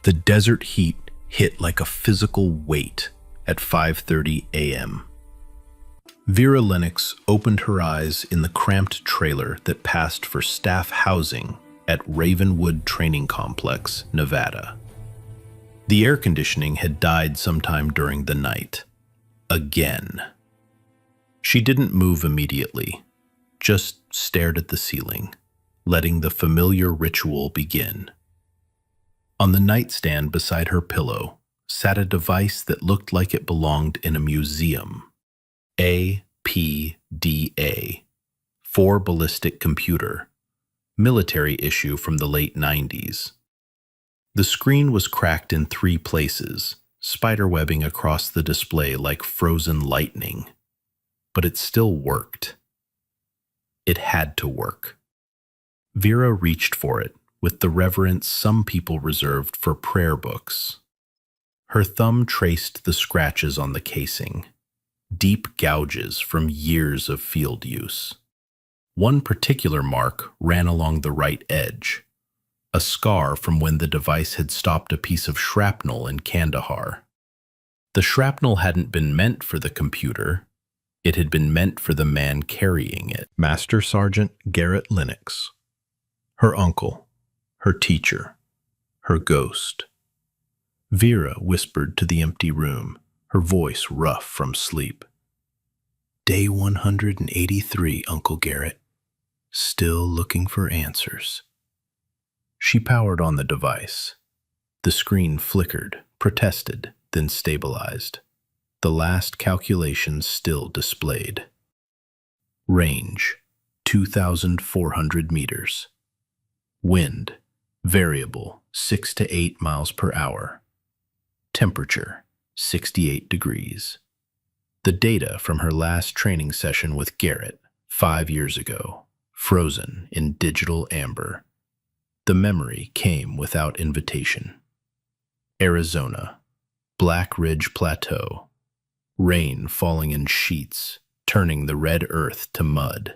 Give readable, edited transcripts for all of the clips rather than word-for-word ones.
The desert heat hit like a physical weight at 5:30 a.m. Vera Lennox opened her eyes in the cramped trailer that passed for staff housing at Ravenwood Training Complex, Nevada. The air conditioning had died sometime during the night. Again. She didn't move immediately, just stared at the ceiling, letting the familiar ritual begin. On the nightstand beside her pillow sat a device that looked like it belonged in a museum. APDA, 4 ballistic computer, military issue from the late 90s. The screen was cracked in 3 places, spiderwebbing across the display like frozen lightning. But it still worked. It had to work. Vera reached for it with the reverence some people reserved for prayer books. Her thumb traced the scratches on the casing, deep gouges from years of field use. One particular mark ran along the right edge, a scar from when the device had stopped a piece of shrapnel in Kandahar. The shrapnel hadn't been meant for the computer. It had been meant for the man carrying it, Master Sergeant Garrett Lennox. Her uncle, her teacher, her ghost. Vera whispered to the empty room, her voice rough from sleep. Day 183, Uncle Garrett. Still looking for answers. She powered on the device. The screen flickered, protested, then stabilized. The last calculations still displayed. Range, 2,400 meters. Wind, variable, 6 to 8 miles per hour. Temperature, 68 degrees. The data from her last training session with Garrett, 5 years ago, frozen in digital amber. The memory came without invitation. Arizona, Black Ridge Plateau. Rain falling in sheets, turning the red earth to mud.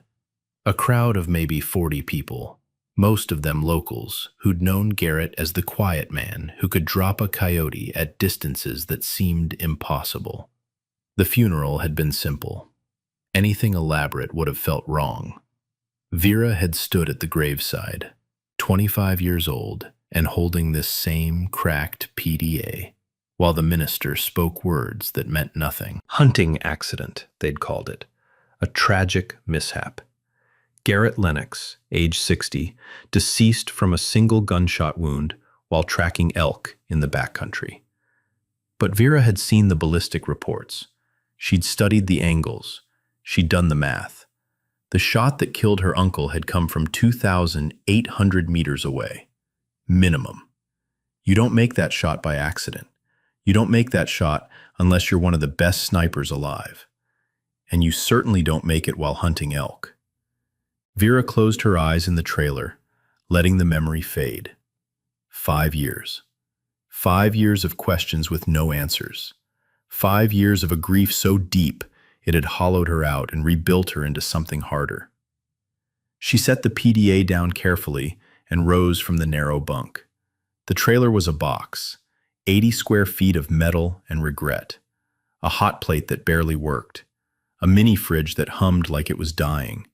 A crowd of maybe 40 people, most of them locals, who'd known Garrett as the quiet man who could drop a coyote at distances that seemed impossible. The funeral had been simple. Anything elaborate would have felt wrong. Vera had stood at the graveside, 25 years old, and holding this same cracked PDA, while the minister spoke words that meant nothing. Hunting accident, they'd called it. A tragic mishap. Garrett Lennox, age 60, deceased from a single gunshot wound while tracking elk in the backcountry. But Vera had seen the ballistic reports. She'd studied the angles. She'd done the math. The shot that killed her uncle had come from 2,800 meters away. Minimum. You don't make that shot by accident. You don't make that shot unless you're one of the best snipers alive. And you certainly don't make it while hunting elk. Vera closed her eyes in the trailer, letting the memory fade. 5 years. 5 years of questions with no answers. 5 years of a grief so deep it had hollowed her out and rebuilt her into something harder. She set the PDA down carefully and rose from the narrow bunk. The trailer was a box, 80 square feet of metal and regret, a hot plate that barely worked, a mini fridge that hummed like it was dying,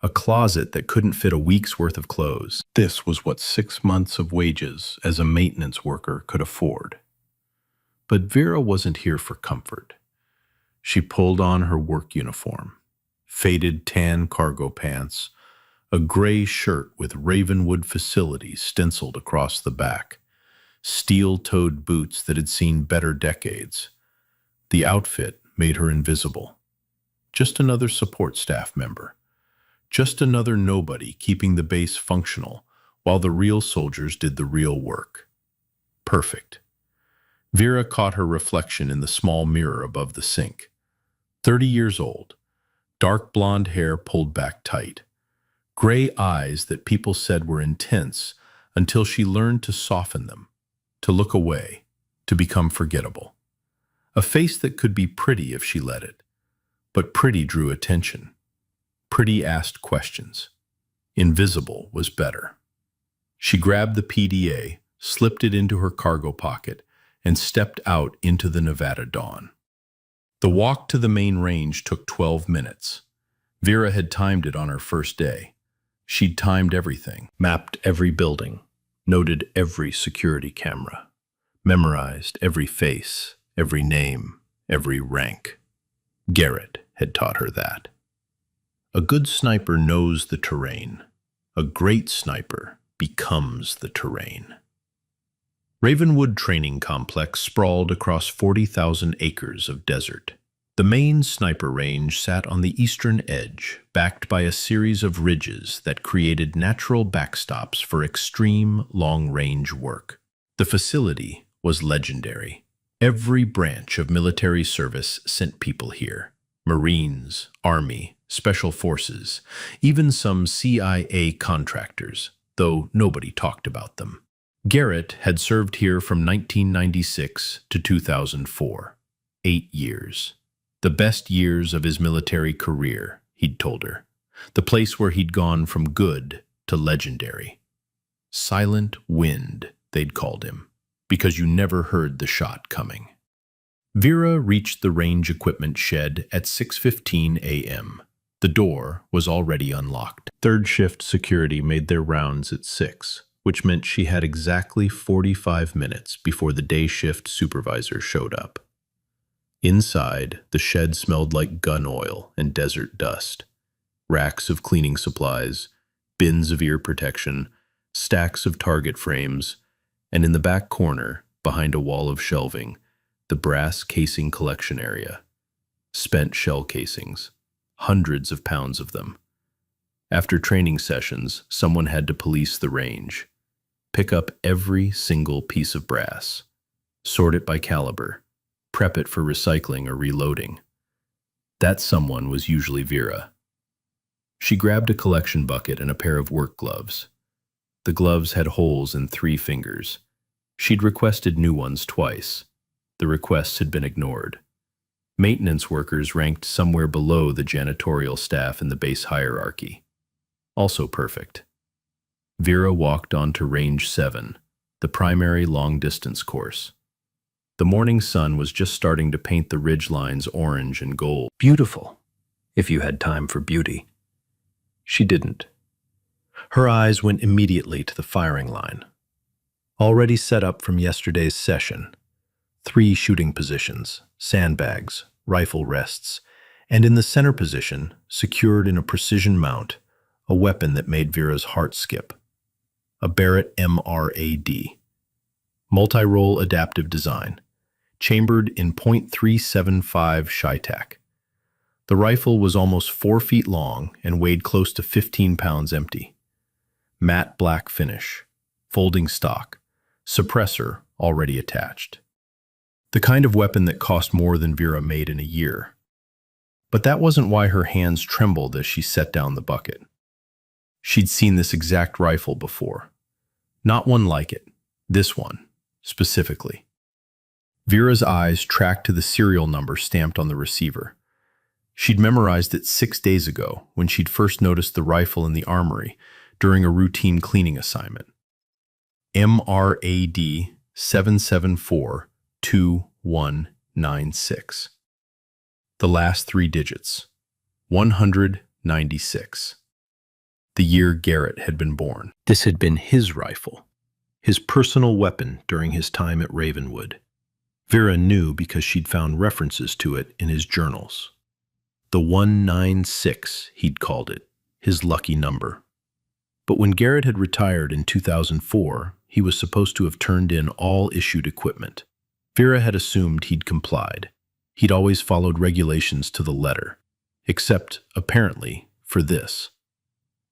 a closet that couldn't fit a week's worth of clothes. This was what 6 months of wages as a maintenance worker could afford. But Vera wasn't here for comfort. She pulled on her work uniform, faded tan cargo pants, a gray shirt with Ravenwood Facilities stenciled across the back, steel-toed boots that had seen better decades. The outfit made her invisible. Just another support staff member. Just another nobody keeping the base functional while the real soldiers did the real work. Perfect. Vera caught her reflection in the small mirror above the sink. 30 years old, dark blonde hair pulled back tight, gray eyes that people said were intense until she learned to soften them, to look away, to become forgettable. A face that could be pretty if she let it, but pretty drew attention. Pretty asked questions. Invisible was better. She grabbed the PDA, slipped it into her cargo pocket, and stepped out into the Nevada dawn. The walk to the main range took 12 minutes. Vera had timed it on her first day. She'd timed everything, mapped every building, noted every security camera, memorized every face, every name, every rank. Garrett had taught her that. A good sniper knows the terrain. A great sniper becomes the terrain. Ravenwood Training Complex sprawled across 40,000 acres of desert. The main sniper range sat on the eastern edge, backed by a series of ridges that created natural backstops for extreme long-range work. The facility was legendary. Every branch of military service sent people here. Marines, Army, Special Forces, even some CIA contractors, though nobody talked about them. Garrett had served here from 1996 to 2004. 8 years. The best years of his military career, he'd told her. The place where he'd gone from good to legendary. Silent Wind, they'd called him, because you never heard the shot coming. Vera reached the range equipment shed at 6:15 a.m. The door was already unlocked. Third shift security made their rounds at 6, which meant she had exactly 45 minutes before the day shift supervisor showed up. Inside, the shed smelled like gun oil and desert dust. Racks of cleaning supplies, bins of ear protection, stacks of target frames, and in the back corner, behind a wall of shelving, the brass casing collection area. Spent shell casings, hundreds of pounds of them. After training sessions, someone had to police the range, pick up every single piece of brass, sort it by caliber, prep it for recycling or reloading. That someone was usually Vera. She grabbed a collection bucket and a pair of work gloves. The gloves had holes in 3 fingers. She'd requested new ones twice. The requests had been ignored. Maintenance workers ranked somewhere below the janitorial staff in the base hierarchy. Also perfect. Vera walked onto Range 7, the primary long-distance course. The morning sun was just starting to paint the ridge lines orange and gold. Beautiful, if you had time for beauty. She didn't. Her eyes went immediately to the firing line. Already set up from yesterday's session. 3 shooting positions, sandbags, rifle rests, and in the center position, secured in a precision mount, a weapon that made Vera's heart skip. A Barrett MRAD. Multi-role adaptive design, chambered in .375 Chi-Tac. The rifle was almost 4 feet long and weighed close to 15 pounds empty. Matte black finish, folding stock, suppressor already attached. The kind of weapon that cost more than Vera made in a year. But that wasn't why her hands trembled as she set down the bucket. She'd seen this exact rifle before. Not one like it, this one, specifically. Vera's eyes tracked to the serial number stamped on the receiver. She'd memorized it 6 days ago when she'd first noticed the rifle in the armory during a routine cleaning assignment. MRAD 7742196. The last 3 digits, 196. The year Garrett had been born. This had been his rifle, his personal weapon during his time at Ravenwood. Vera knew because she'd found references to it in his journals. The 196, he'd called it, his lucky number. But when Garrett had retired in 2004, he was supposed to have turned in all issued equipment. Vera had assumed he'd complied. He'd always followed regulations to the letter, except, apparently, for this.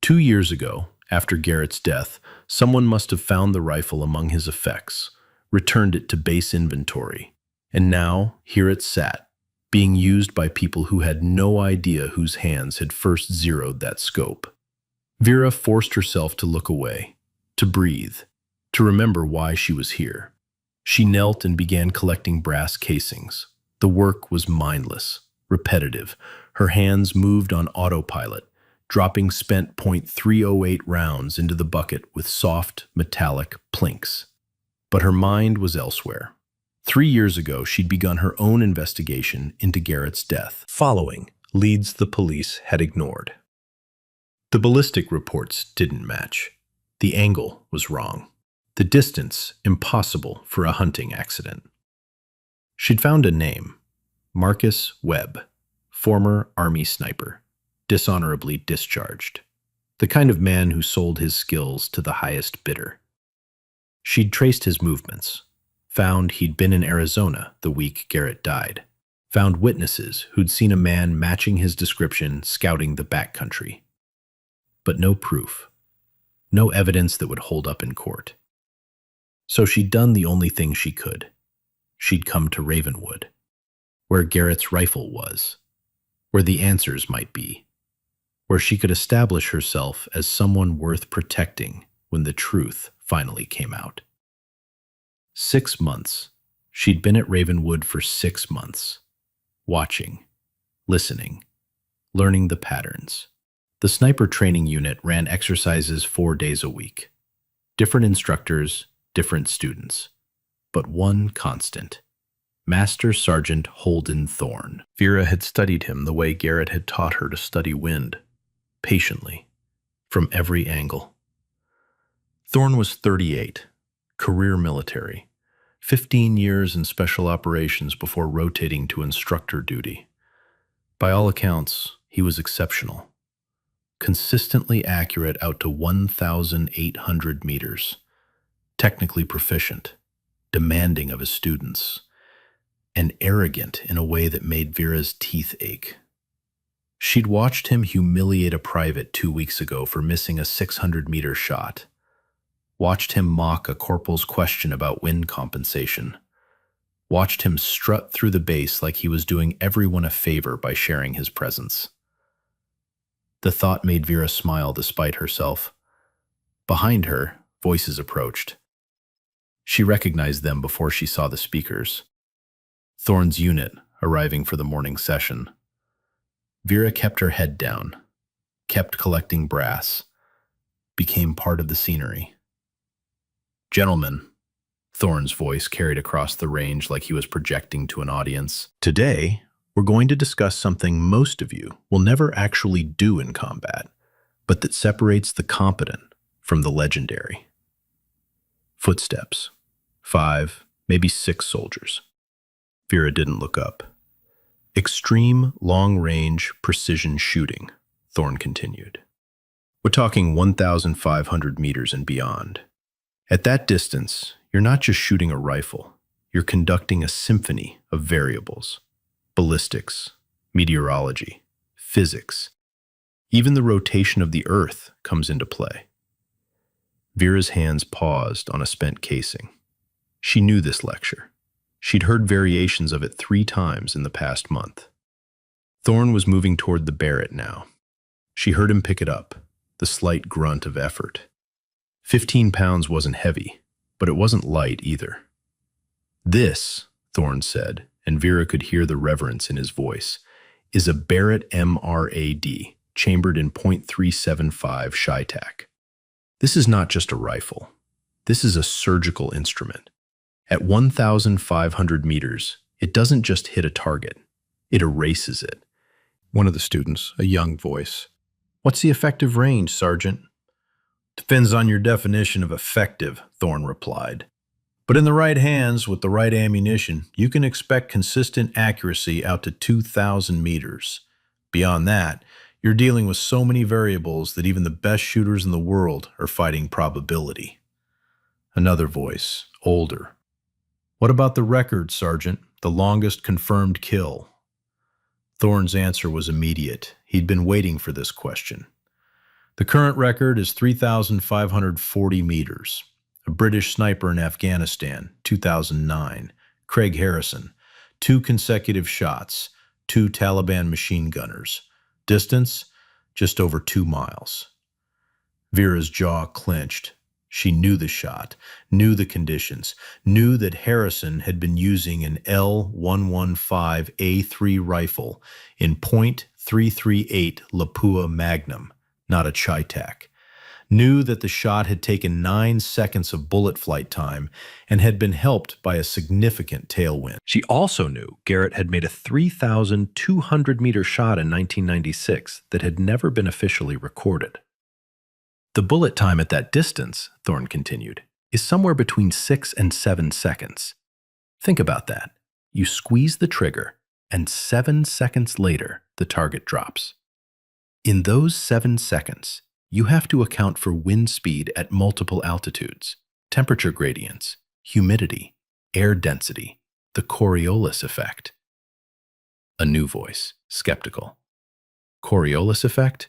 2 years ago, after Garrett's death, someone must have found the rifle among his effects, returned it to base inventory, and now here it sat, being used by people who had no idea whose hands had first zeroed that scope. Vera forced herself to look away, to breathe, to remember why she was here. She knelt and began collecting brass casings. The work was mindless, repetitive. Her hands moved on autopilot, dropping spent .308 rounds into the bucket with soft, metallic plinks. But her mind was elsewhere. 3 years ago, she'd begun her own investigation into Garrett's death, following leads the police had ignored. The ballistic reports didn't match. The angle was wrong. The distance impossible for a hunting accident. She'd found a name, Marcus Webb, former Army sniper, dishonorably discharged. The kind of man who sold his skills to the highest bidder. She'd traced his movements, found he'd been in Arizona the week Garrett died, found witnesses who'd seen a man matching his description scouting the backcountry. But no proof, no evidence that would hold up in court. So she'd done the only thing she could. She'd come to Ravenwood, where Garrett's rifle was, where the answers might be, where she could establish herself as someone worth protecting when the truth finally came out. 6 months. She'd been at Ravenwood for 6 months, watching, listening, learning the patterns. The sniper training unit ran exercises 4 days a week. Different instructors, different students, but one constant. Master Sergeant Holden Thorne. Vera had studied him the way Garrett had taught her to study wind, patiently, from every angle. Thorne was 38, career military, 15 years in special operations before rotating to instructor duty. By all accounts, he was exceptional. Consistently accurate out to 1,800 meters. Technically proficient, demanding of his students, and arrogant in a way that made Vera's teeth ache. She'd watched him humiliate a private 2 weeks ago for missing a 600-meter shot. Watched him mock a corporal's question about wind compensation. Watched him strut through the base like he was doing everyone a favor by sharing his presence. The thought made Vera smile despite herself. Behind her, voices approached. She recognized them before she saw the speakers. Thorne's unit arriving for the morning session. Vera kept her head down, kept collecting brass, became part of the scenery. "Gentlemen," Thorne's voice carried across the range like he was projecting to an audience. "Today, we're going to discuss something most of you will never actually do in combat, but that separates the competent from the legendary." Footsteps. 5, maybe 6 soldiers. Vera didn't look up. "Extreme long-range precision shooting," Thorne continued. "We're talking 1,500 meters and beyond. At that distance, you're not just shooting a rifle. You're conducting a symphony of variables. Ballistics, meteorology, physics. Even the rotation of the Earth comes into play." Vera's hands paused on a spent casing. She knew this lecture. She'd heard variations of it 3 times in the past month. Thorne was moving toward the Barrett now. She heard him pick it up, the slight grunt of effort. 15 pounds wasn't heavy, but it wasn't light either. "This," Thorne said, and Vera could hear the reverence in his voice, "is a Barrett MRAD, chambered in .375 Shytac. This is not just a rifle. This is a surgical instrument. At 1,500 meters, it doesn't just hit a target. It erases it." One of the students, a young voice. "What's the effective range, Sergeant?" "Depends on your definition of effective," Thorne replied. "But in the right hands, with the right ammunition, you can expect consistent accuracy out to 2,000 meters. Beyond that, you're dealing with so many variables that even the best shooters in the world are fighting probability." Another voice, older. "What about the record, Sergeant? The longest confirmed kill?" Thorne's answer was immediate. He'd been waiting for this question. "The current record is 3,540 meters. A British sniper in Afghanistan, 2009. Craig Harrison. 2 consecutive shots. 2 Taliban machine gunners. Distance, just over 2 miles. Vera's jaw clenched. She knew the shot, knew the conditions, knew that Harrison had been using an L115A3 rifle in .338 Lapua Magnum, not a Chi-Tac. knew that the shot had taken 9 seconds of bullet flight time and had been helped by a significant tailwind. She also knew Garrett had made a 3,200-meter shot in 1996 that had never been officially recorded. The bullet time at that distance, Thorne continued, is somewhere between 6 and 7 seconds. Think about that. You squeeze the trigger, and 7 seconds later, the target drops. In those 7 seconds, you have to account for wind speed at multiple altitudes, temperature gradients, humidity, air density, the Coriolis effect. A new voice, skeptical. Coriolis effect?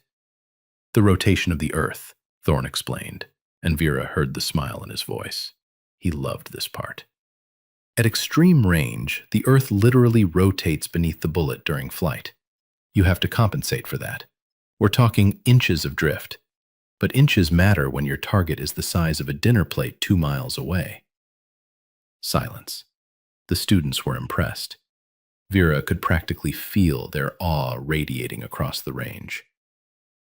The rotation of the Earth, Thorne explained, and Vera heard the smile in his voice. He loved this part. At extreme range, the Earth literally rotates beneath the bullet during flight. You have to compensate for that. We're talking inches of drift. But inches matter when your target is the size of a dinner plate 2 miles away. Silence. The students were impressed. Vera could practically feel their awe radiating across the range.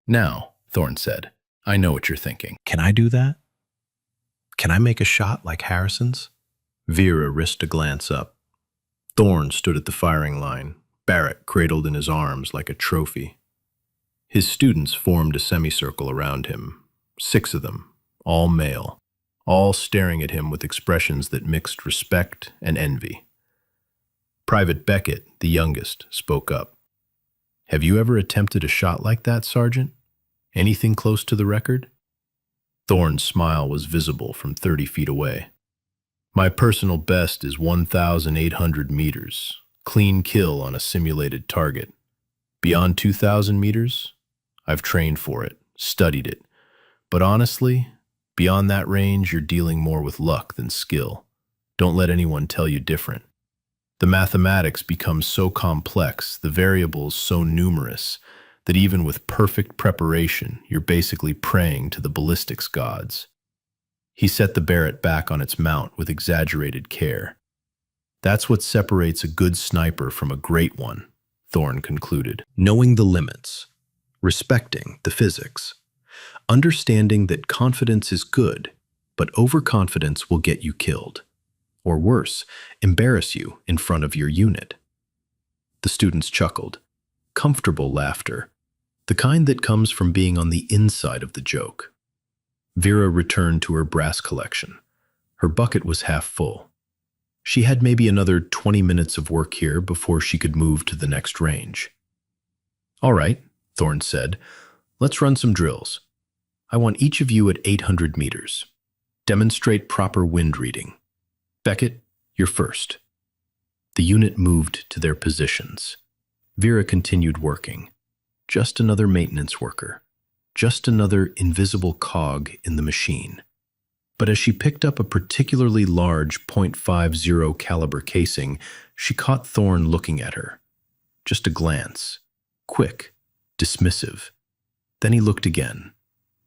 Now, Thorne said, I know what you're thinking. Can I do that? Can I make a shot like Harrison's? Vera risked a glance up. Thorne stood at the firing line, Barrett cradled in his arms like a trophy. His students formed a semicircle around him, 6 of them, all male, all staring at him with expressions that mixed respect and envy. Private Beckett, the youngest, spoke up. Have you ever attempted a shot like that, Sergeant? Anything close to the record? Thorne's smile was visible from 30 feet away. My personal best is 1,800 meters, clean kill on a simulated target. Beyond 2,000 meters? I've trained for it, studied it. But honestly, beyond that range, you're dealing more with luck than skill. Don't let anyone tell you different. The mathematics become so complex, the variables so numerous, that even with perfect preparation, you're basically praying to the ballistics gods. He set the Barrett back on its mount with exaggerated care. That's what separates a good sniper from a great one, Thorne concluded. Knowing the limits. Respecting the physics. Understanding that confidence is good, but overconfidence will get you killed. Or worse, embarrass you in front of your unit. The students chuckled. Comfortable laughter. The kind that comes from being on the inside of the joke. Vera returned to her brass collection. Her bucket was half full. She had maybe another 20 minutes of work here before she could move to the next range. All right, Thorne said, let's run some drills. I want each of you at 800 meters. Demonstrate proper wind reading. Beckett, you're first. The unit moved to their positions. Vera continued working. Just another maintenance worker. Just another invisible cog in the machine. But as she picked up a particularly large .50 caliber casing, she caught Thorne looking at her. Just a glance. Quick. Dismissive. Then he looked again.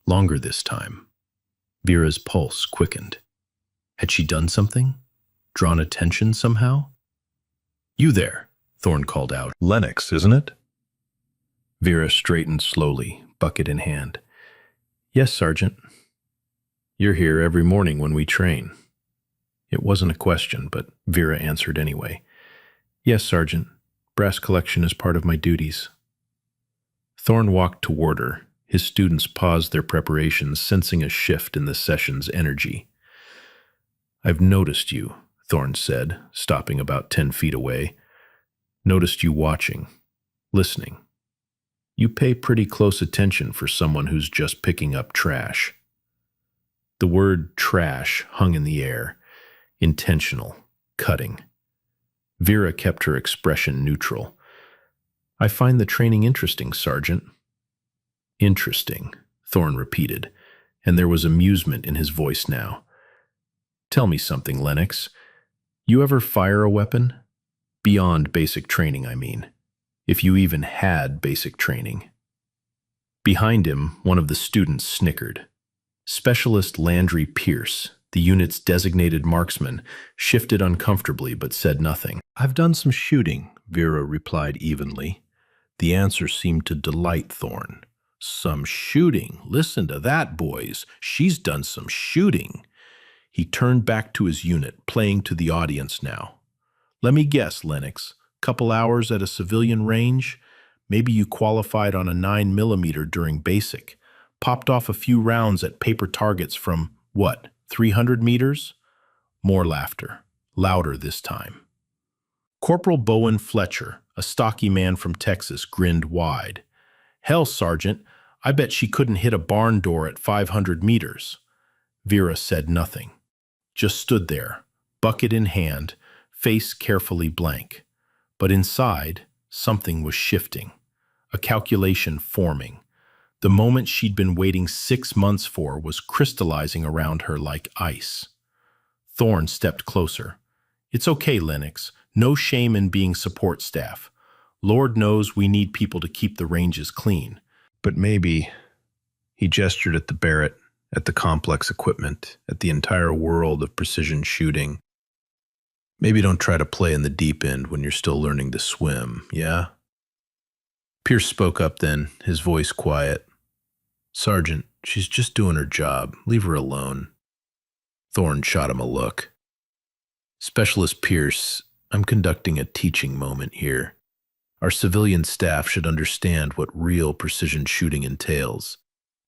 Longer this time. Vera's pulse quickened. Had she done something? Drawn attention somehow? You there, Thorne called out. Lennox, isn't it? Vera straightened slowly, bucket in hand. Yes, Sergeant. You're here every morning when we train. It wasn't a question, but Vera answered anyway. Yes, Sergeant. Brass collection is part of my duties. Thorne walked toward her. His students paused their preparations, sensing a shift in the session's energy. I've noticed you, Thorne said, stopping about 10 feet away. Noticed you watching, listening. You pay pretty close attention for someone who's just picking up trash. The word trash hung in the air, intentional, cutting. Vera kept her expression neutral. I find the training interesting, Sergeant. Interesting, Thorne repeated, and there was amusement in his voice now. Tell me something, Lennox. You ever fire a weapon? Beyond basic training, I mean. If you even had basic training. Behind him, one of the students snickered. Specialist Landry Pierce, the unit's designated marksman, shifted uncomfortably but said nothing. I've done some shooting, Vera replied evenly. The answer seemed to delight Thorne. Some shooting. Listen to that, boys. She's done some shooting. He turned back to his unit, playing to the audience now. Let me guess, Lennox. Couple hours at a civilian range? Maybe you qualified on a 9mm during basic. Popped off a few rounds at paper targets from, what, 300 meters? More laughter. Louder this time. Corporal Bowen Fletcher, a stocky man from Texas, grinned wide. Hell, Sergeant, I bet she couldn't hit a barn door at 500 meters. Vera said nothing. Just stood there, bucket in hand, face carefully blank. But inside, something was shifting, a calculation forming. The moment she'd been waiting 6 months for was crystallizing around her like ice. Thorne stepped closer. It's okay, Lennox. No shame in being support staff. Lord knows we need people to keep the ranges clean. But maybe, he gestured at the Barrett, at the complex equipment, at the entire world of precision shooting. Maybe don't try to play in the deep end when you're still learning to swim, yeah? Pierce spoke up then, his voice quiet. Sergeant, she's just doing her job. Leave her alone. Thorne shot him a look. Specialist Pierce, I'm conducting a teaching moment here. Our civilian staff should understand what real precision shooting entails,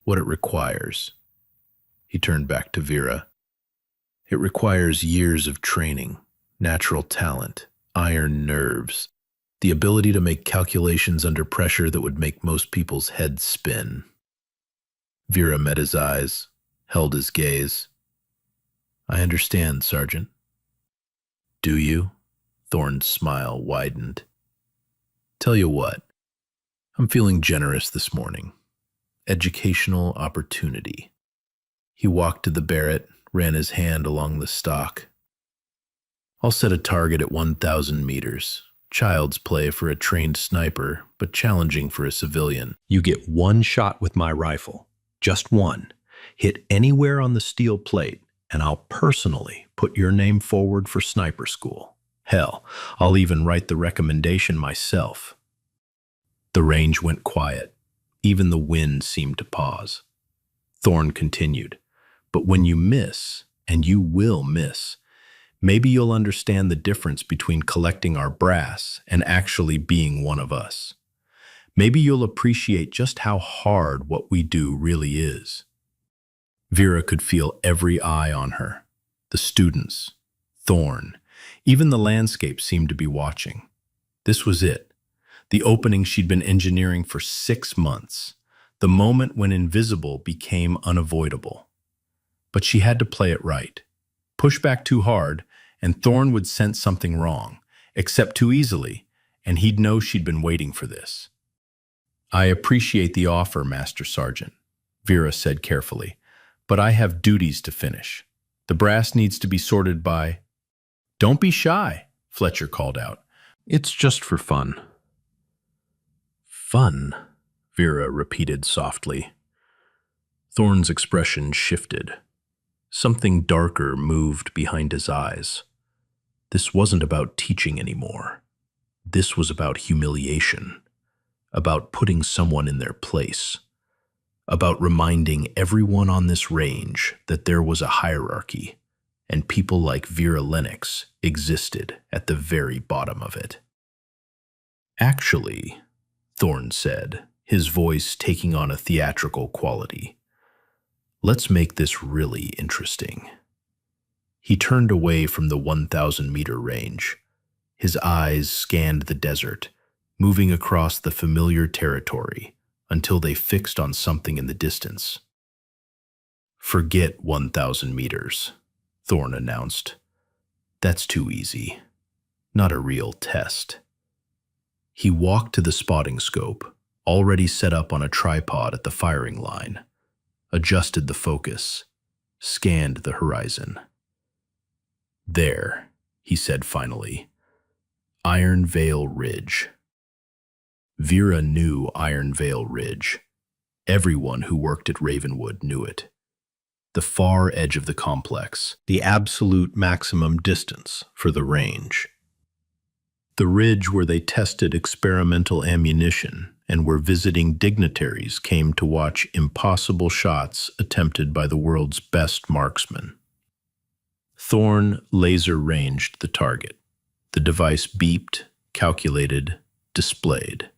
what it requires. He turned back to Vera. It requires years of training, natural talent, iron nerves, the ability to make calculations under pressure that would make most people's heads spin. Vera met his eyes, held his gaze. I understand, Sergeant. Do you? Thorne's smile widened. Tell you what, I'm feeling generous this morning. Educational opportunity. He walked to the Barrett, ran his hand along the stock. I'll set a target at 1,000 meters. Child's play for a trained sniper, but challenging for a civilian. You get one shot with my rifle. Just one. Hit anywhere on the steel plate, and I'll personally put your name forward for sniper school. Hell, I'll even write the recommendation myself. The range went quiet. Even the wind seemed to pause. Thorne continued, but when you miss, and you will miss, maybe you'll understand the difference between collecting our brass and actually being one of us. Maybe you'll appreciate just how hard what we do really is. Vera could feel every eye on her. The students, Thorne, even the landscape seemed to be watching. This was it. The opening she'd been engineering for 6 months. The moment when invisible became unavoidable. But she had to play it right. Push back too hard, and Thorne would sense something wrong. Accept too easily, and he'd know she'd been waiting for this. I appreciate the offer, Master Sergeant, Vera said carefully, but I have duties to finish. The brass needs to be sorted by... Don't be shy, Fletcher called out. It's just for fun. Fun, Vera repeated softly. Thorne's expression shifted. Something darker moved behind his eyes. This wasn't about teaching anymore. This was about humiliation, about putting someone in their place, about reminding everyone on this range that there was a hierarchy, and people like Vera Lennox existed at the very bottom of it. Actually, Thorne said, his voice taking on a theatrical quality, let's make this really interesting. He turned away from the 1,000-meter range. His eyes scanned the desert, moving across the familiar territory until they fixed on something in the distance. Forget 1,000 meters, Thorne announced. That's too easy. Not a real test. He walked to the spotting scope, already set up on a tripod at the firing line, adjusted the focus, scanned the horizon. There, he said finally, Iron Veil Ridge. Vera knew Iron Veil Ridge. Everyone who worked at Ravenwood knew it. The far edge of the complex, the absolute maximum distance for the range. The ridge where they tested experimental ammunition and where visiting dignitaries came to watch impossible shots attempted by the world's best marksmen. Thorne laser-ranged the target. The device beeped, calculated, displayed.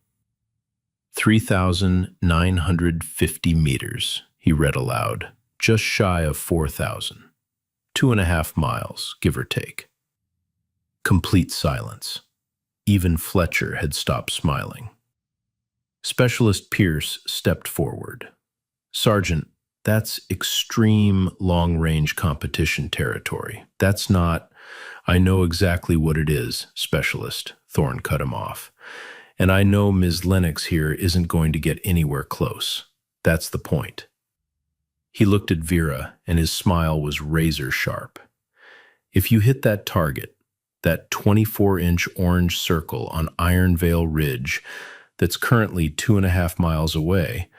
3,950 meters, he read aloud, just shy of 4,000. 2.5 miles, give or take. Complete silence. Even Fletcher had stopped smiling. Specialist Pierce stepped forward. Sergeant, that's extreme long-range competition territory. That's not— I know exactly what it is, Specialist, Thorne cut him off. And I know Ms. Lennox here isn't going to get anywhere close. That's the point. He looked at Vera, and his smile was razor sharp. If you hit that target, that 24-inch orange circle on Iron Vale Ridge that's currently 2.5 miles away,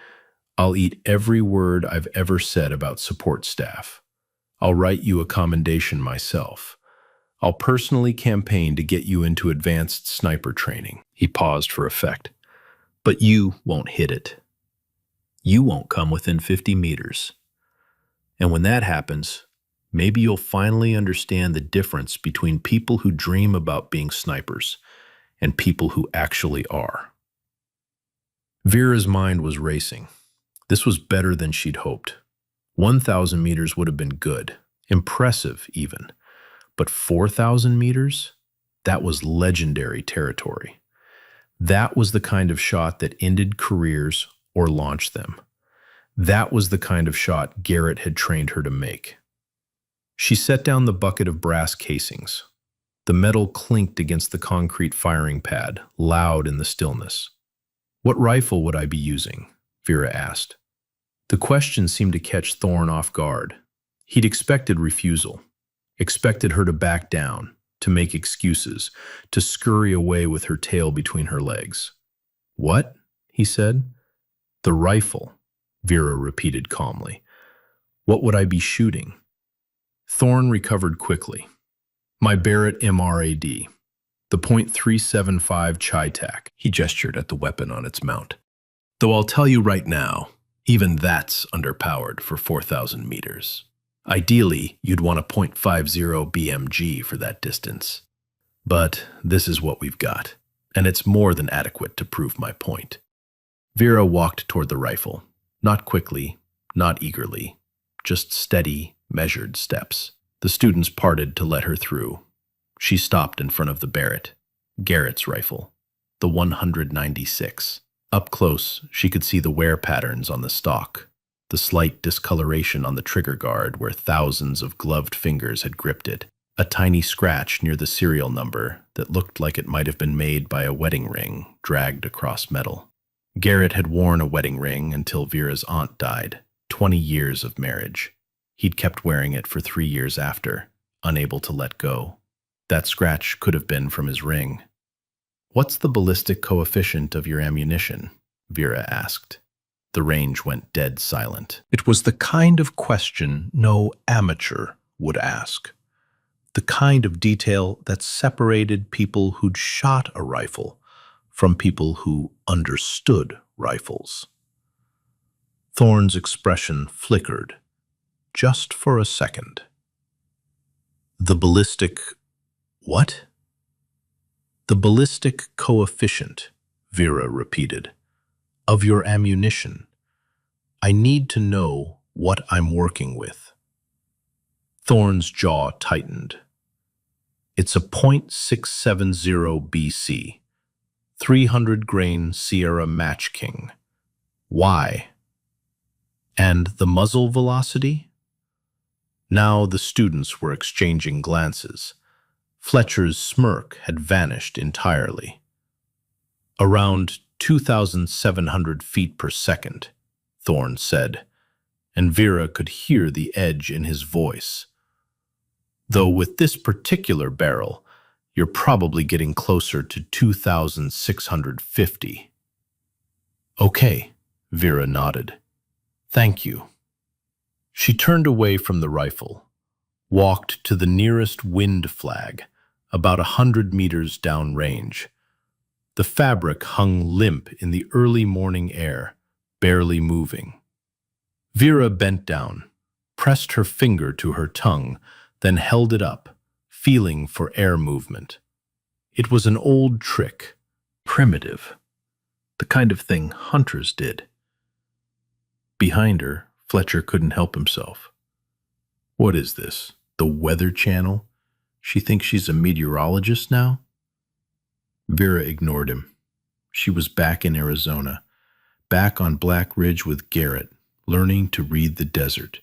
I'll eat every word I've ever said about support staff. I'll write you a commendation myself. I'll personally campaign to get you into advanced sniper training. He paused for effect. But you won't hit it. You won't come within 50 meters. And when that happens, maybe you'll finally understand the difference between people who dream about being snipers and people who actually are. Vera's mind was racing. This was better than she'd hoped. 1,000 meters would have been good, impressive even. But 4,000 meters? That was legendary territory. That was the kind of shot that ended careers or launched them. That was the kind of shot Garrett had trained her to make. She set down the bucket of brass casings. The metal clinked against the concrete firing pad, loud in the stillness. What rifle would I be using? Vera asked. The question seemed to catch Thorne off guard. He'd expected refusal. Expected her to back down, to make excuses, to scurry away with her tail between her legs. What? He said. The rifle, Vera repeated calmly. What would I be shooting? Thorne recovered quickly. My Barrett MRAD, the .375 Chi-Tac. He gestured at the weapon on its mount. Though I'll tell you right now, even that's underpowered for 4,000 meters. Ideally, you'd want a .50 BMG for that distance. But this is what we've got, and it's more than adequate to prove my point. Vera walked toward the rifle, not quickly, not eagerly, just steady, measured steps. The students parted to let her through. She stopped in front of the Barrett, Garrett's rifle, the 196. Up close, she could see the wear patterns on the stock, the slight discoloration on the trigger guard where thousands of gloved fingers had gripped it, a tiny scratch near the serial number that looked like it might have been made by a wedding ring dragged across metal. Garrett had worn a wedding ring until Vera's aunt died, 20 years of marriage. He'd kept wearing it for 3 years after, unable to let go. That scratch could have been from his ring. What's the ballistic coefficient of your ammunition? Vera asked. The range went dead silent. It was the kind of question no amateur would ask. The kind of detail that separated people who'd shot a rifle from people who understood rifles. Thorne's expression flickered, just for a second. The ballistic— what? The ballistic coefficient, Vera repeated, of your ammunition. I need to know what I'm working with. Thorne's jaw tightened. It's a .670 BC, 300-grain Sierra Match King. Why? And the muzzle velocity? Now the students were exchanging glances. Fletcher's smirk had vanished entirely. Around 2,700 feet per second, Thorne said, and Vera could hear the edge in his voice. Though with this particular barrel, you're probably getting closer to 2,650. Okay, Vera nodded. Thank you. She turned away from the rifle, walked to the nearest wind flag, about 100 meters downrange. The fabric hung limp in the early morning air, barely moving. Vera bent down, pressed her finger to her tongue, then held it up, feeling for air movement. It was an old trick, primitive, the kind of thing hunters did. Behind her, Fletcher couldn't help himself. What is this? The Weather Channel? She thinks she's a meteorologist now? Vera ignored him. She was back in Arizona, back on Black Ridge with Garrett, learning to read the desert,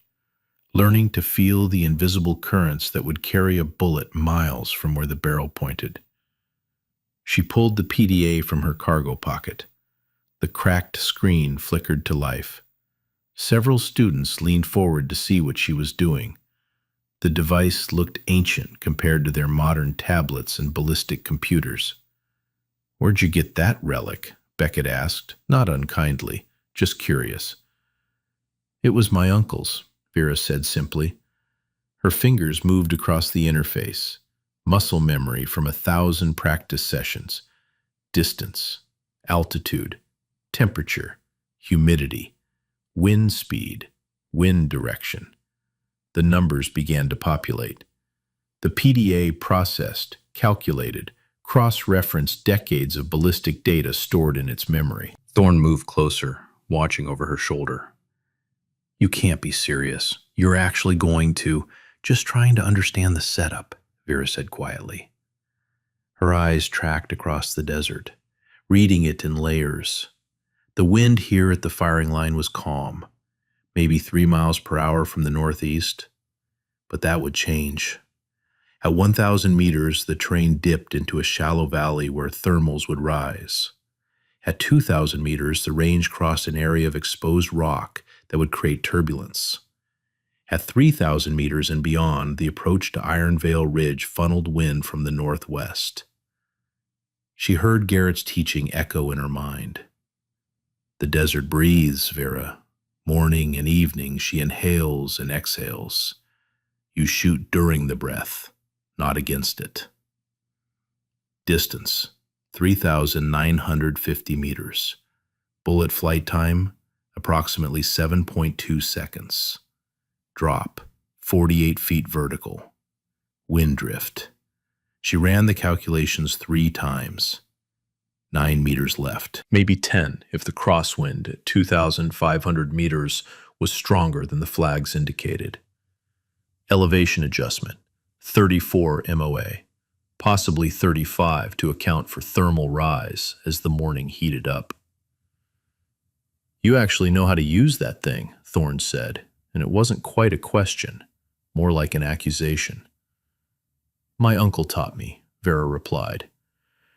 learning to feel the invisible currents that would carry a bullet miles from where the barrel pointed. She pulled the PDA from her cargo pocket. The cracked screen flickered to life. Several students leaned forward to see what she was doing. The device looked ancient compared to their modern tablets and ballistic computers. "Where'd you get that relic?" Beckett asked, not unkindly, just curious. "It was my uncle's," Vera said simply. Her fingers moved across the interface, muscle memory from 1,000 practice sessions. Distance, altitude, temperature, humidity, wind speed, wind direction. The numbers began to populate. The PDA processed, calculated, cross-referenced decades of ballistic data stored in its memory. Thorne moved closer, watching over her shoulder. "You can't be serious. You're actually going to—" "Just trying to understand the setup," Vera said quietly. Her eyes tracked across the desert, reading it in layers. The wind here at the firing line was calm, maybe 3 miles per hour from the northeast. But that would change. At 1,000 meters, the terrain dipped into a shallow valley where thermals would rise. At 2,000 meters, the range crossed an area of exposed rock that would create turbulence. At 3,000 meters and beyond, the approach to Iron Veil Ridge funneled wind from the northwest. She heard Garrett's teaching echo in her mind. "The desert breathes, Vera. Morning and evening she inhales and exhales. You shoot during the breath, not against it." Distance, 3,950 meters. Bullet flight time, approximately 7.2 seconds. Drop, 48 feet vertical. Wind drift. She ran the calculations 3 times. 9 meters left. Maybe 10 if the crosswind at 2,500 meters was stronger than the flags indicated. Elevation adjustment, 34 MOA, possibly 35 to account for thermal rise as the morning heated up. "You actually know how to use that thing," Thorne said, and it wasn't quite a question, more like an accusation. "My uncle taught me," Vera replied.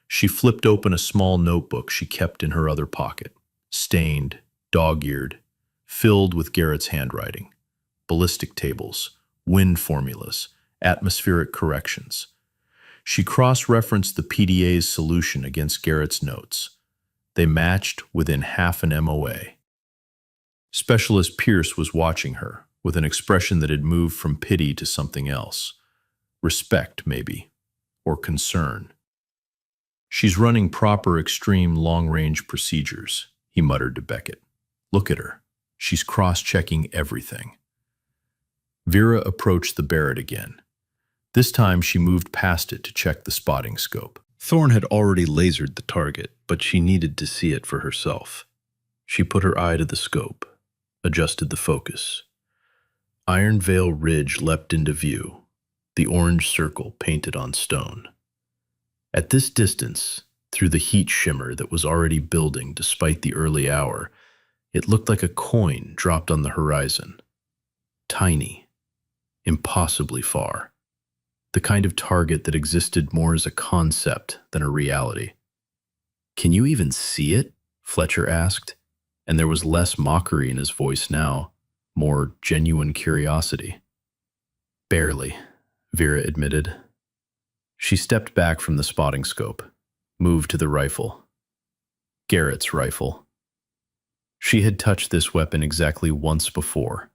She flipped open a small notebook she kept in her other pocket, stained, dog-eared, filled with Garrett's handwriting, ballistic tables, wind formulas, atmospheric corrections. She cross-referenced the PDA's solution against Garrett's notes. They matched within half an MOA. Specialist Pierce was watching her, with an expression that had moved from pity to something else. Respect, maybe, or concern. "She's running proper extreme long-range procedures," he muttered to Beckett. "Look at her. She's cross-checking everything." Vera approached the Barrett again. This time she moved past it to check the spotting scope. Thorne had already lasered the target, but she needed to see it for herself. She put her eye to the scope, adjusted the focus. Iron Veil Ridge leapt into view, the orange circle painted on stone. At this distance, through the heat shimmer that was already building despite the early hour, it looked like a coin dropped on the horizon. Tiny, impossibly far. The kind of target that existed more as a concept than a reality. "Can you even see it?" Fletcher asked, and there was less mockery in his voice now, more genuine curiosity. "Barely," Vera admitted. She stepped back from the spotting scope, moved to the rifle. Garrett's rifle. She had touched this weapon exactly once before.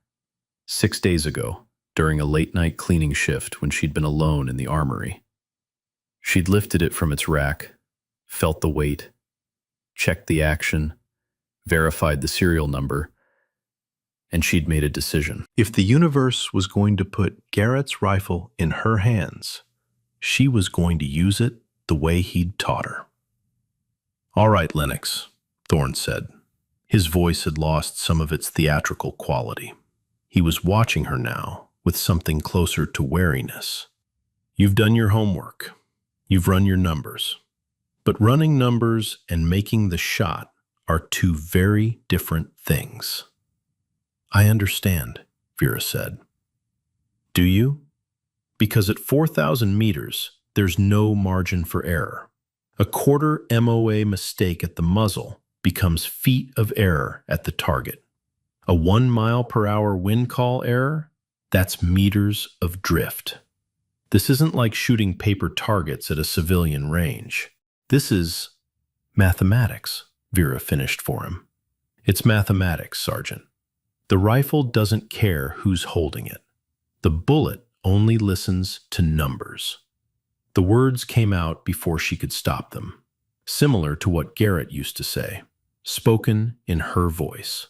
6 days ago, during a late-night cleaning shift when she'd been alone in the armory. She'd lifted it from its rack, felt the weight, checked the action, verified the serial number, and she'd made a decision. If the universe was going to put Garrett's rifle in her hands, she was going to use it the way he'd taught her. "All right, Lennox," Thorne said. His voice had lost some of its theatrical quality. He was watching her now with something closer to wariness. "You've done your homework. You've run your numbers. But running numbers and making the shot are two very different things." "I understand," Vera said. "Do you?" "Because at 4,000 meters, there's no margin for error. A quarter MOA mistake at the muzzle becomes feet of error at the target. A 1 mile per hour wind call error, that's meters of drift. This isn't like shooting paper targets at a civilian range. This is mathematics," Vera finished for him. "It's mathematics, Sergeant. The rifle doesn't care who's holding it. The bullet only listens to numbers." The words came out before she could stop them, similar to what Garrett used to say, spoken in her voice.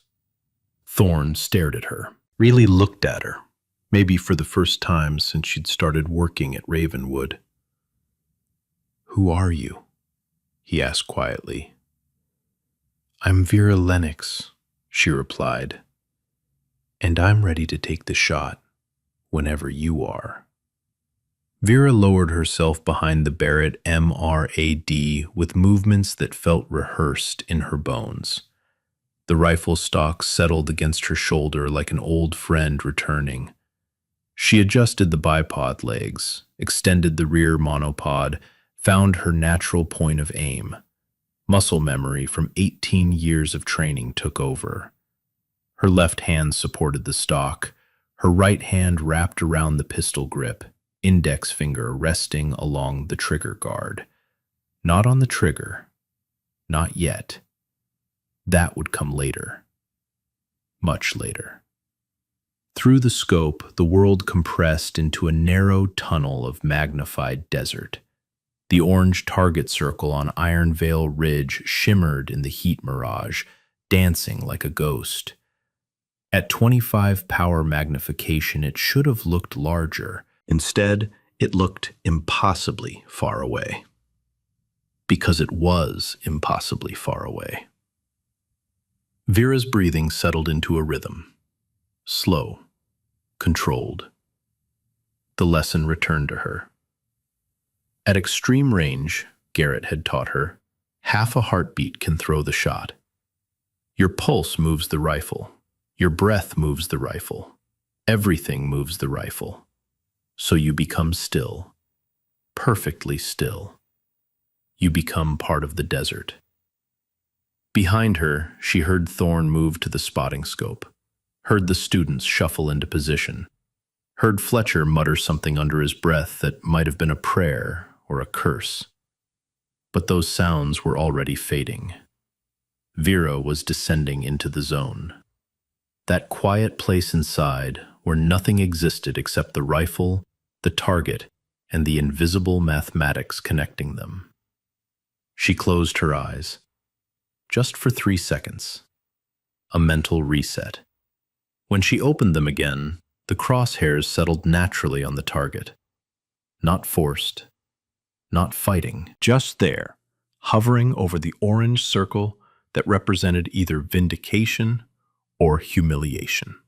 Thorne stared at her, really looked at her, maybe for the first time since she'd started working at Ravenwood. "Who are you?" he asked quietly. "I'm Vera Lennox," she replied, "and I'm ready to take the shot whenever you are." Vera lowered herself behind the Barrett MRAD with movements that felt rehearsed in her bones. The rifle stock settled against her shoulder like an old friend returning. She adjusted the bipod legs, extended the rear monopod, found her natural point of aim. Muscle memory from 18 years of training took over. Her left hand supported the stock, her right hand wrapped around the pistol grip, index finger resting along the trigger guard. Not on the trigger. Not yet. That would come later. Much later. Through the scope, the world compressed into a narrow tunnel of magnified desert. The orange target circle on Iron Vale Ridge shimmered in the heat mirage, dancing like a ghost. At 25 power magnification, it should have looked larger. Instead, it looked impossibly far away. Because it was impossibly far away. Vera's breathing settled into a rhythm. Slow, controlled. The lesson returned to her. At extreme range, Garrett had taught her, half a heartbeat can throw the shot. Your pulse moves the rifle. Your breath moves the rifle. Everything moves the rifle. So you become still, perfectly still. You become part of the desert. Behind her, she heard Thorne move to the spotting scope, heard the students shuffle into position, heard Fletcher mutter something under his breath that might have been a prayer or a curse. But those sounds were already fading. Vera was descending into the zone. That quiet place inside where nothing existed except the rifle, the target, and the invisible mathematics connecting them. She closed her eyes. Just for 3 seconds. A mental reset. When she opened them again, the crosshairs settled naturally on the target. Not forced. Not fighting. Just there, hovering over the orange circle that represented either vindication or humiliation.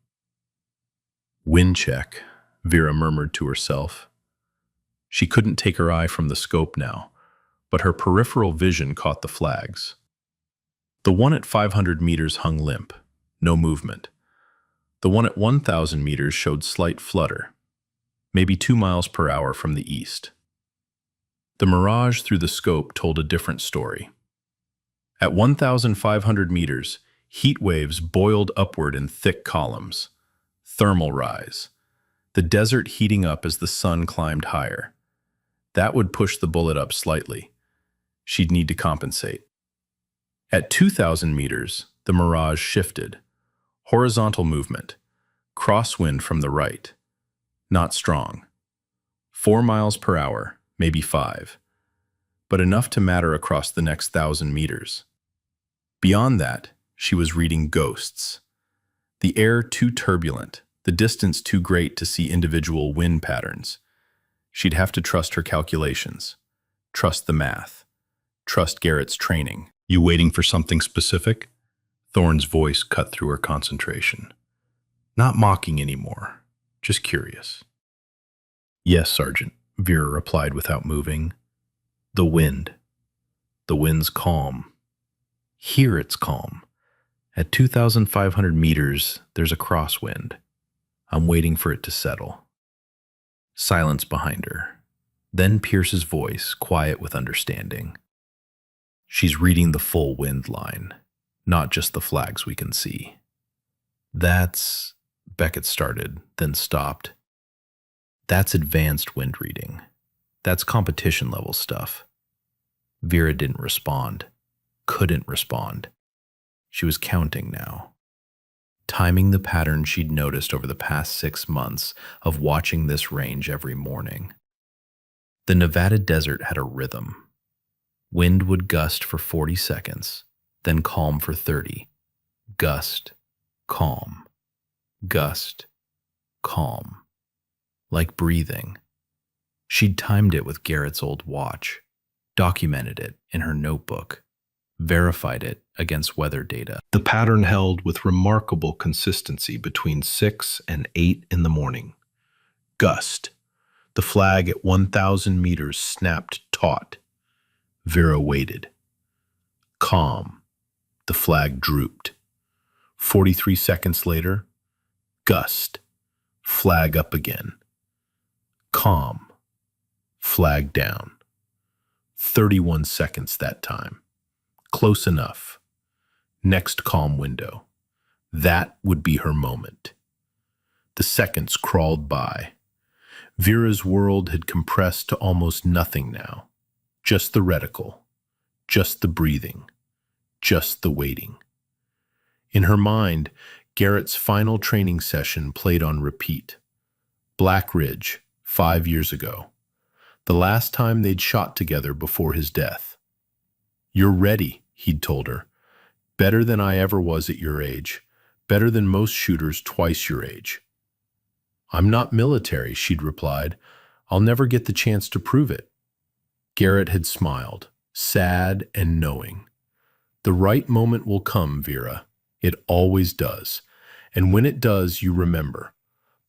"Wind check," Vera murmured to herself. She couldn't take her eye from the scope now, but her peripheral vision caught the flags. The one at 500 meters hung limp, no movement. The one at 1,000 meters showed slight flutter, maybe 2 miles per hour from the east. The mirage through the scope told a different story. At 1,500 meters, heat waves boiled upward in thick columns. Thermal rise. The desert heating up as the sun climbed higher. That would push the bullet up slightly. She'd need to compensate. At 2,000 meters, the mirage shifted. Horizontal movement. Crosswind from the right. Not strong. 4 miles per hour, maybe 5. but enough to matter across the next 1,000 meters. Beyond that, she was reading ghosts. The air too turbulent, the distance too great to see individual wind patterns. She'd have to trust her calculations, trust the math, trust Garrett's training. You waiting for something specific? Thorne's voice cut through her concentration. Not mocking anymore, just curious. Yes, Sergeant, Vera replied without moving. The wind. The wind's calm. Here it's calm. At 2,500 meters, there's a crosswind. I'm waiting for it to settle. Silence behind her. Then Pierce's voice, quiet with understanding. She's reading the full wind line, not just the flags we can see. That's... Beckett started, then stopped. That's advanced wind reading. That's competition level stuff. Vera didn't respond. Couldn't respond. She was counting now. Timing the pattern she'd noticed over the past 6 months of watching this range every morning. The Nevada desert had a rhythm. Wind would gust for 40 seconds, then calm for 30. Gust, calm. Gust, calm. Like breathing. She'd timed it with Garrett's old watch, documented it in her notebook, verified it against weather data. The pattern held with remarkable consistency between 6 and 8 in the morning. Gust. The flag at 1,000 meters snapped taut. Vera waited. Calm. The flag drooped. 43 seconds later, gust. Flag up again. Calm. Flag down. 31 seconds that time. Close enough. Next calm window. That would be her moment. The seconds crawled by. Vera's world had compressed to almost nothing now. Just the reticle. Just the breathing. Just the waiting. In her mind, Garrett's final training session played on repeat. Black Ridge, 5 years ago. The last time they'd shot together before his death. You're ready, he'd told her. Better than I ever was at your age. Better than most shooters twice your age. I'm not military, she'd replied. I'll never get the chance to prove it. Garrett had smiled, sad and knowing. The right moment will come, Vera. It always does. And when it does, you remember.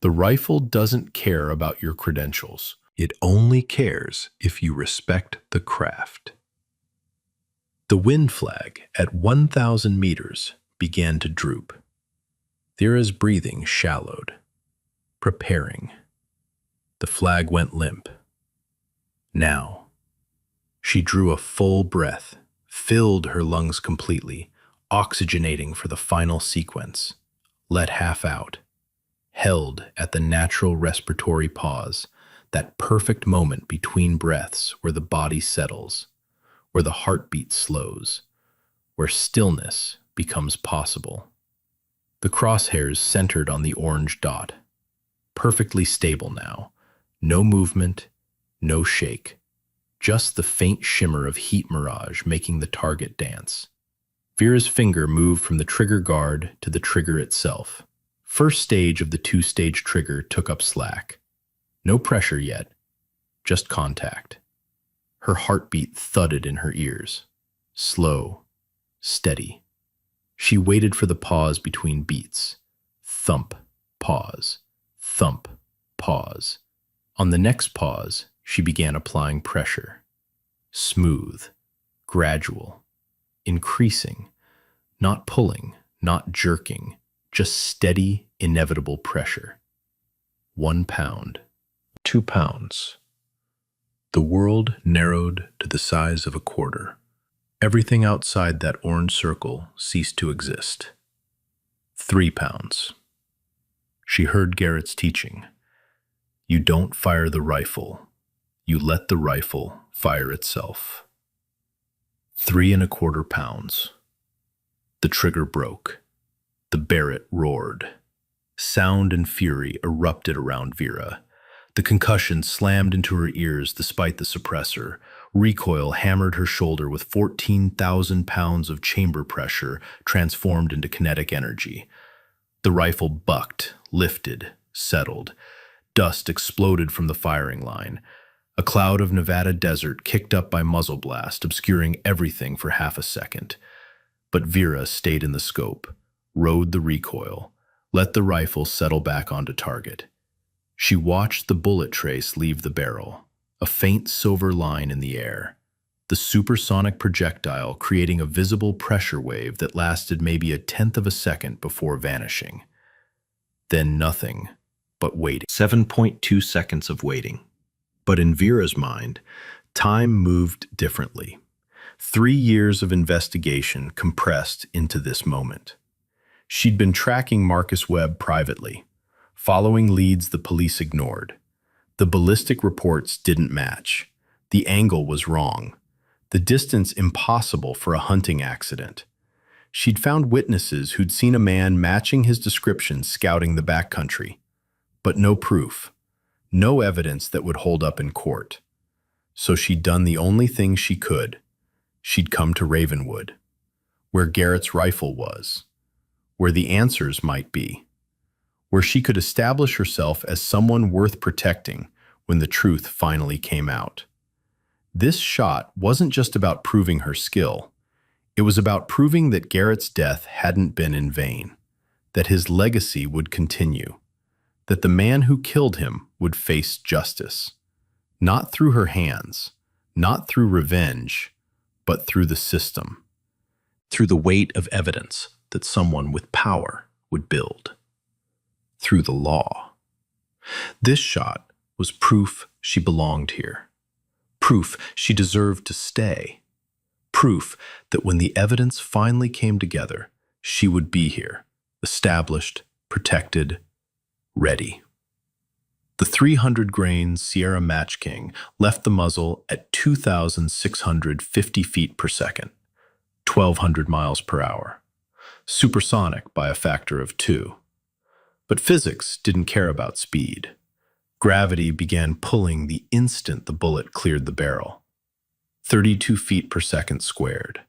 The rifle doesn't care about your credentials. It only cares if you respect the craft. The wind flag at 1,000 meters began to droop. Vera's breathing shallowed. Preparing. The flag went limp. Now. She drew a full breath, filled her lungs completely, oxygenating for the final sequence. Let half out. Held at the natural respiratory pause, that perfect moment between breaths where the body settles, where the heartbeat slows, where stillness becomes possible. The crosshairs centered on the orange dot. Perfectly stable now. No movement, no shake. Just the faint shimmer of heat mirage making the target dance. Vera's finger moved from the trigger guard to the trigger itself. First stage of the 2-stage trigger took up slack. No pressure yet, just contact. Her heartbeat thudded in her ears. Slow, steady. She waited for the pause between beats. Thump, pause. Thump, pause. On the next pause, she began applying pressure. Smooth, gradual, increasing, not pulling, not jerking, just steady, inevitable pressure. 1 pound, 2 pounds. The world narrowed to the size of a quarter. Everything outside that orange circle ceased to exist. 3 pounds. She heard Garrett's teaching. You don't fire the rifle. You let the rifle fire itself. 3¼ pounds. The trigger broke. The Barrett roared. Sound and fury erupted around Vera. The concussion slammed into her ears despite the suppressor. Recoil hammered her shoulder with 14,000 pounds of chamber pressure transformed into kinetic energy. The rifle bucked, lifted, settled. Dust exploded from the firing line. A cloud of Nevada desert kicked up by muzzle blast, obscuring everything for half a second. But Vera stayed in the scope, rode the recoil, let the rifle settle back onto target. She watched the bullet trace leave the barrel, a faint silver line in the air, the supersonic projectile creating a visible pressure wave that lasted maybe a tenth of a second before vanishing. Then nothing but waiting. 7.2 seconds of waiting. But in Vera's mind, time moved differently. 3 years of investigation compressed into this moment. She'd been tracking Marcus Webb privately, following leads the police ignored. The ballistic reports didn't match. The angle was wrong. The distance impossible for a hunting accident. She'd found witnesses who'd seen a man matching his description scouting the backcountry, but no proof, no evidence that would hold up in court. So she'd done the only thing she could. She'd come to Ravenwood, where Garrett's rifle was, where the answers might be, where she could establish herself as someone worth protecting when the truth finally came out. This shot wasn't just about proving her skill. It was about proving that Garrett's death hadn't been in vain, that his legacy would continue, that the man who killed him would face justice, not through her hands, not through revenge, but through the system, through the weight of evidence that someone with power would build, through the law. This shot was proof she belonged here, proof she deserved to stay, proof that when the evidence finally came together, she would be here, established, protected, ready. The 300-grain Sierra Match King left the muzzle at 2,650 feet per second, 1,200 miles per hour, supersonic by a factor of 2. But physics didn't care about speed. Gravity began pulling the instant the bullet cleared the barrel. 32 feet per second squared.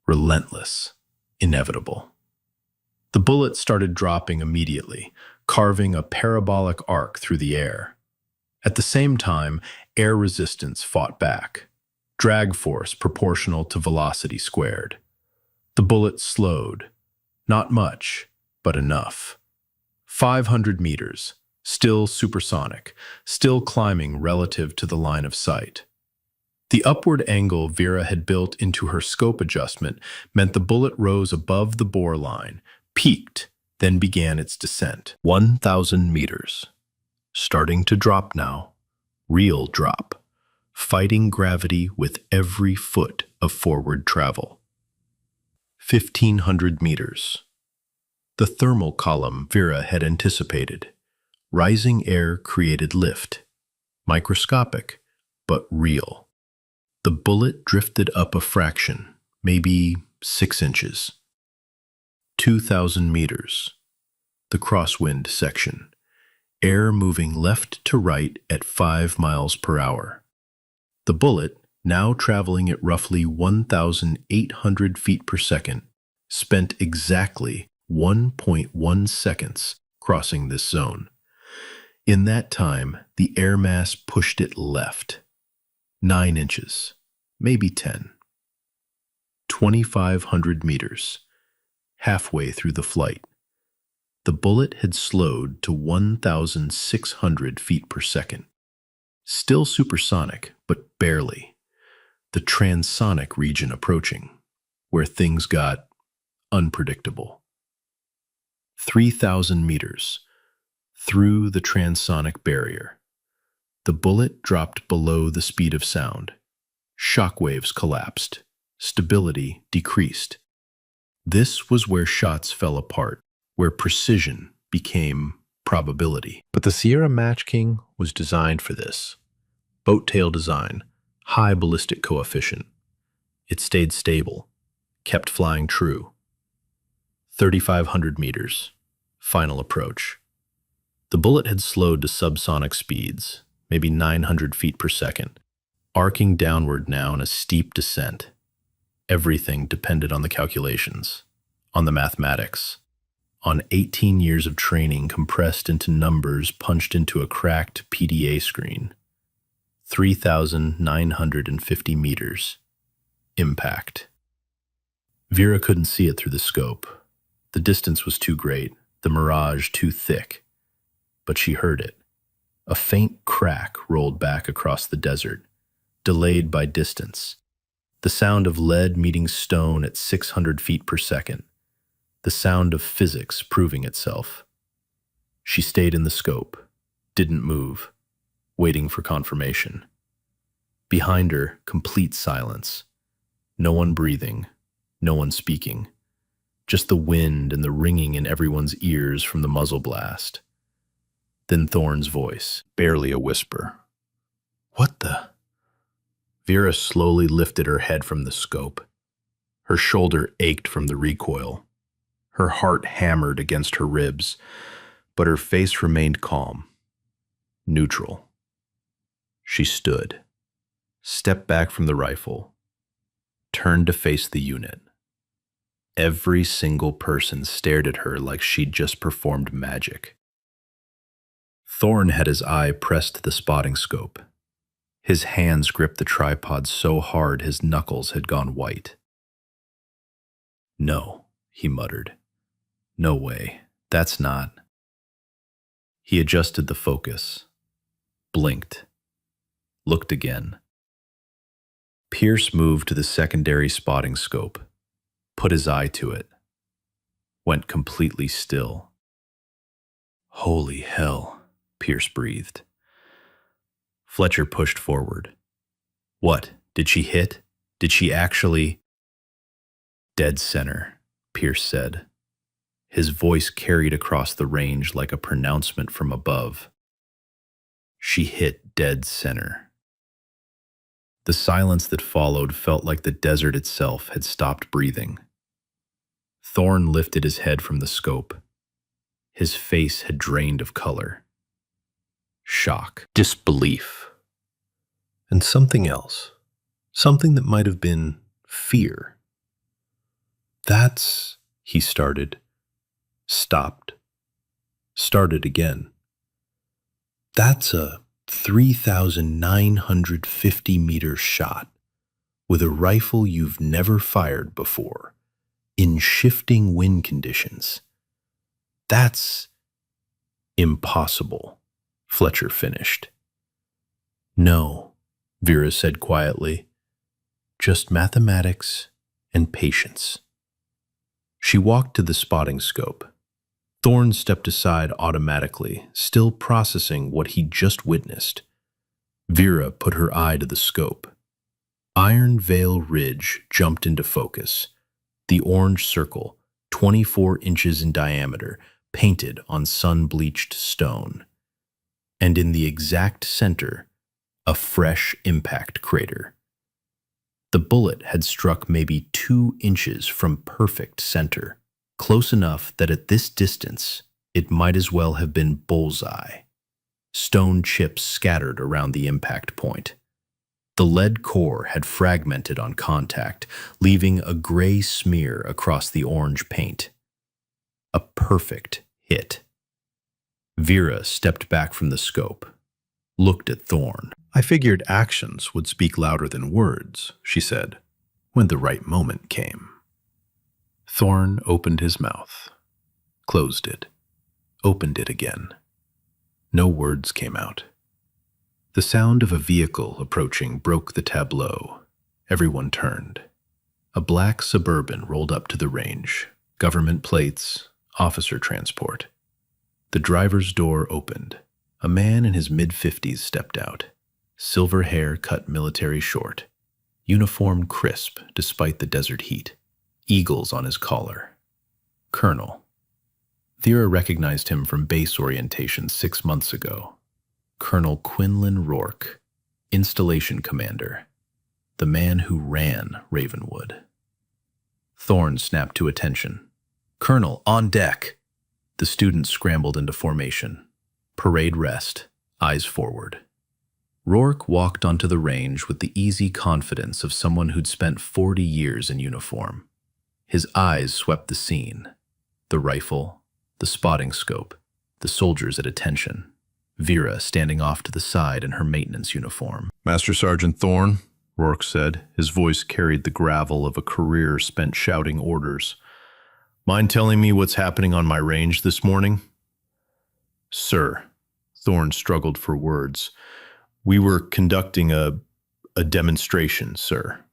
Relentless. Inevitable. The bullet started dropping immediately, carving a parabolic arc through the air. At the same time, air resistance fought back. Drag force proportional to velocity squared. The bullet slowed. Not much, but enough. 500 meters. Still supersonic, still climbing relative to the line of sight. The upward angle Vera had built into her scope adjustment meant the bullet rose above the bore line, peaked, then began its descent. 1,000 meters. Starting to drop now. Real drop. Fighting gravity with every foot of forward travel. 1,500 meters. The thermal column Vera had anticipated. Rising air created lift. Microscopic, but real. The bullet drifted up a fraction, maybe 6 inches. 2,000 meters. The crosswind section. Air moving left to right at 5 miles per hour. The bullet, now traveling at roughly 1,800 feet per second, spent exactly 1.1 seconds crossing this zone. In that time, the air mass pushed it left. 9 inches, maybe 10. 2,500 meters. Halfway through the flight. The bullet had slowed to 1,600 feet per second. Still supersonic, but barely. The transonic region approaching, where things got unpredictable. 3,000 meters. Through the transonic barrier. The bullet dropped below the speed of sound. Shockwaves collapsed. Stability decreased. This was where shots fell apart, where precision became probability. But the Sierra Match King was designed for this. Boat-tail design, high ballistic coefficient. It stayed stable, kept flying true. 3,500 meters. Final approach. The bullet had slowed to subsonic speeds, maybe 900 feet per second, arcing downward now in a steep descent. Everything depended on the calculations, on the mathematics, on 18 years of training compressed into numbers punched into a cracked PDA screen. 3,950 meters. Impact. Vera couldn't see it through the scope. The distance was too great, the mirage too thick. But she heard it. A faint crack rolled back across the desert, delayed by distance. The sound of lead meeting stone at 600 feet per second. The sound of physics proving itself. She stayed in the scope, didn't move, waiting for confirmation. Behind her, complete silence. No one breathing, no one speaking. Just the wind and the ringing in everyone's ears from the muzzle blast. Then Thorne's voice, barely a whisper. "What the?" Vera slowly lifted her head from the scope. Her shoulder ached from the recoil. Her heart hammered against her ribs, but her face remained calm, neutral. She stood, stepped back from the rifle, turned to face the unit. Every single person stared at her like she'd just performed magic. Thorne had his eye pressed to the spotting scope. His hands gripped the tripod so hard his knuckles had gone white. "No," he muttered. "No way. That's not." He adjusted the focus, blinked, looked again. Pierce moved to the secondary spotting scope, put his eye to it, went completely still. "Holy hell," Pierce breathed. Fletcher pushed forward. "What? Did she hit? Did she actually—" "Dead center," Pierce said. His voice carried across the range like a pronouncement from above. She hit dead center. The silence that followed felt like the desert itself had stopped breathing. Thorne lifted his head from the scope. His face had drained of color. Shock, disbelief, and something else. Something that might have been fear. "That's," he started. Stopped. Started again. "That's a 3,950-meter shot with a rifle you've never fired before, in shifting wind conditions. That's impossible," Fletcher finished. "No," Vera said quietly. "Just mathematics and patience." She walked to the spotting scope. Thorne stepped aside automatically, still processing what he'd just witnessed. Vera put her eye to the scope. Iron Veil Ridge jumped into focus. The orange circle, 24 inches in diameter, painted on sun-bleached stone. And in the exact center, a fresh impact crater. The bullet had struck maybe 2 inches from perfect center, close enough that at this distance, it might as well have been bullseye. Stone chips scattered around the impact point. The lead core had fragmented on contact, leaving a gray smear across the orange paint. A perfect hit. Vera stepped back from the scope, looked at Thorne. "I figured actions would speak louder than words," she said, when the right moment came. Thorne opened his mouth, closed it, opened it again. No words came out. The sound of a vehicle approaching broke the tableau. Everyone turned. A black Suburban rolled up to the range. Government plates, officer transport. The driver's door opened. A man in his mid-50s stepped out. Silver hair cut military short. Uniform crisp despite the desert heat. Eagles on his collar. Colonel. Vera recognized him from base orientation 6 months ago. Colonel Quinlan Rourke, installation commander, the man who ran Ravenwood. Thorne snapped to attention. "Colonel, on deck!" The student scrambled into formation. Parade rest, eyes forward. Rourke walked onto the range with the easy confidence of someone who'd spent 40 years in uniform. His eyes swept the scene. The rifle, the spotting scope, the soldiers at attention. Vera standing off to the side in her maintenance uniform. Master Sergeant Thorne, Rourke said. His voice carried the gravel of a career spent shouting orders. Mind telling me what's happening on my range this morning? Sir, Thorne struggled for words. We were conducting a demonstration, sir.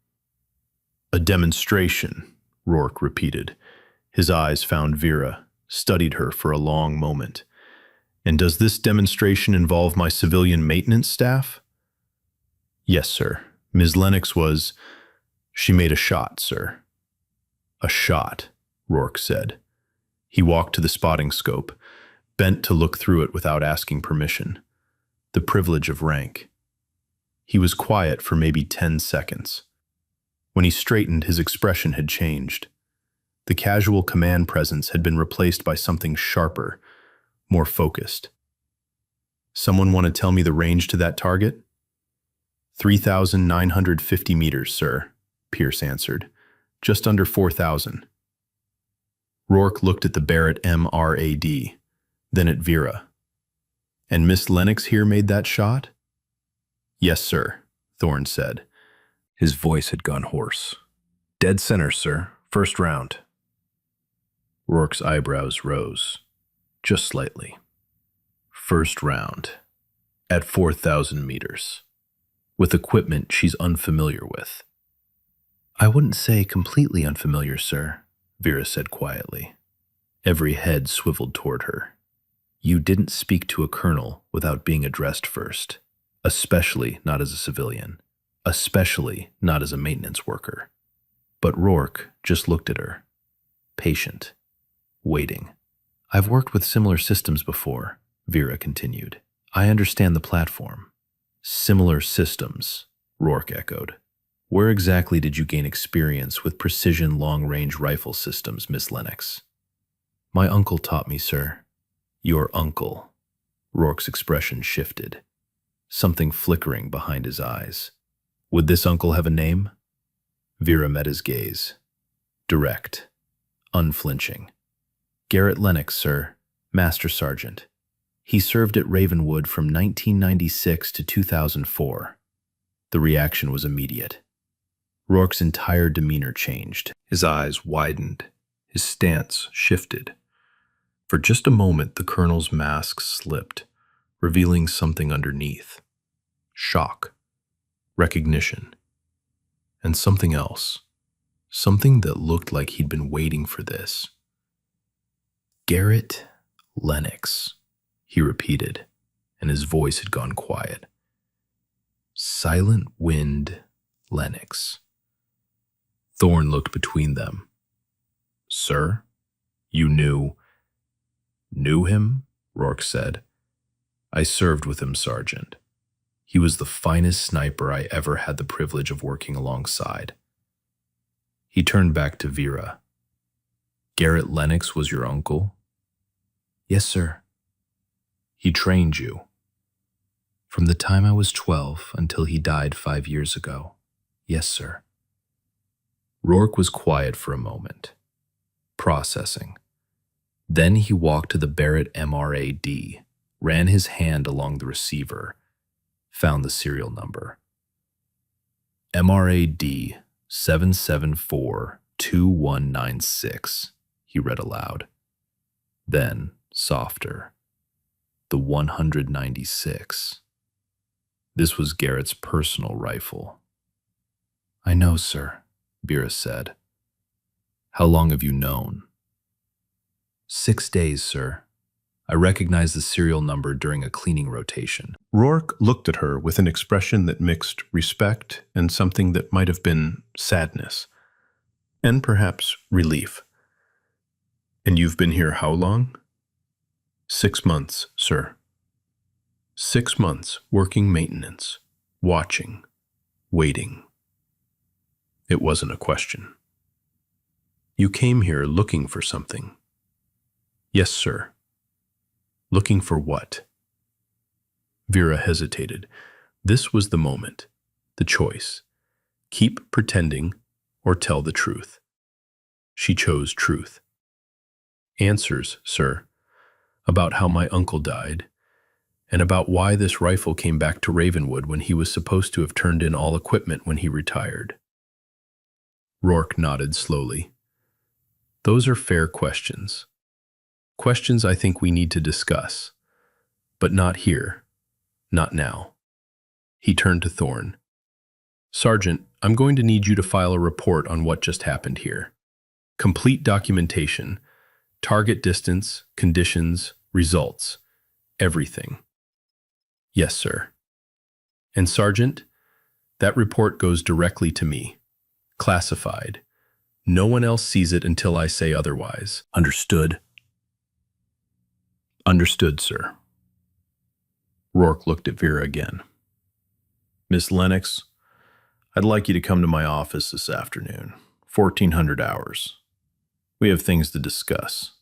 A demonstration, Rourke repeated. His eyes found Vera, studied her for a long moment. And does this demonstration involve my civilian maintenance staff? Yes, sir. Ms. Lennox was... She made a shot, sir. A shot, Rourke said. He walked to the spotting scope, bent to look through it without asking permission. The privilege of rank. He was quiet for maybe 10 seconds. When he straightened, his expression had changed. The casual command presence had been replaced by something sharper, more focused. Someone want to tell me the range to that target? 3,950 meters, sir, Pierce answered. Just under 4,000. Rourke looked at the Barrett MRAD, then at Vera. And Miss Lennox here made that shot? Yes, sir, Thorne said. His voice had gone hoarse. Dead center, sir. First round. Rourke's eyebrows rose, just slightly. First round, at 4,000 meters, with equipment she's unfamiliar with. I wouldn't say completely unfamiliar, sir, Vera said quietly. Every head swiveled toward her. You didn't speak to a colonel without being addressed first, especially not as a civilian, especially not as a maintenance worker. But Rourke just looked at her, patient, waiting. I've worked with similar systems before, Vera continued. I understand the platform. Similar systems, Rourke echoed. Where exactly did you gain experience with precision long-range rifle systems, Miss Lennox? My uncle taught me, sir. Your uncle. Rourke's expression shifted, something flickering behind his eyes. Would this uncle have a name? Vera met his gaze. Direct, unflinching. Garrett Lennox, sir, Master Sergeant. He served at Ravenwood from 1996 to 2004. The reaction was immediate. Rourke's entire demeanor changed. His eyes widened. His stance shifted. For just a moment, the colonel's mask slipped, revealing something underneath. Shock, recognition, and something else. Something that looked like he'd been waiting for this. Garrett Lennox, he repeated, and his voice had gone quiet. Silent Wind Lennox. Thorne looked between them. Sir, you knew him? Rourke said. I served with him, Sergeant. He was the finest sniper I ever had the privilege of working alongside. He turned back to Vera. Garrett Lennox was your uncle? Yes, sir. He trained you? From the time I was 12 until he died 5 years ago. Yes, sir. Rourke was quiet for a moment, processing. Then he walked to the Barrett MRAD, ran his hand along the receiver, found the serial number. MRAD 774-2196, he read aloud. Then, softer, the 196. This was Garrett's personal rifle. I know, sir, Vera said. How long have you known? 6 days, sir. I recognized the serial number during a cleaning rotation. Rourke looked at her with an expression that mixed respect and something that might have been sadness, and perhaps relief. And you've been here how long? 6 months, sir. 6 months working maintenance, watching, waiting. It wasn't a question. You came here looking for something. Yes, sir. Looking for what? Vera hesitated. This was the moment, the choice. Keep pretending or tell the truth. She chose truth. Answers, sir, about how my uncle died, and about why this rifle came back to Ravenwood when he was supposed to have turned in all equipment when he retired. Rourke nodded slowly. Those are fair questions. Questions I think we need to discuss. But not here. Not now. He turned to Thorne. Sergeant, I'm going to need you to file a report on what just happened here. Complete documentation, target distance, conditions, results, everything. Yes, sir. And Sergeant, that report goes directly to me. Classified. No one else sees it until I say otherwise. Understood? Understood, sir. Rourke looked at Vera again. Miss Lennox, I'd like you to come to my office this afternoon, 1400 hours. We have things to discuss.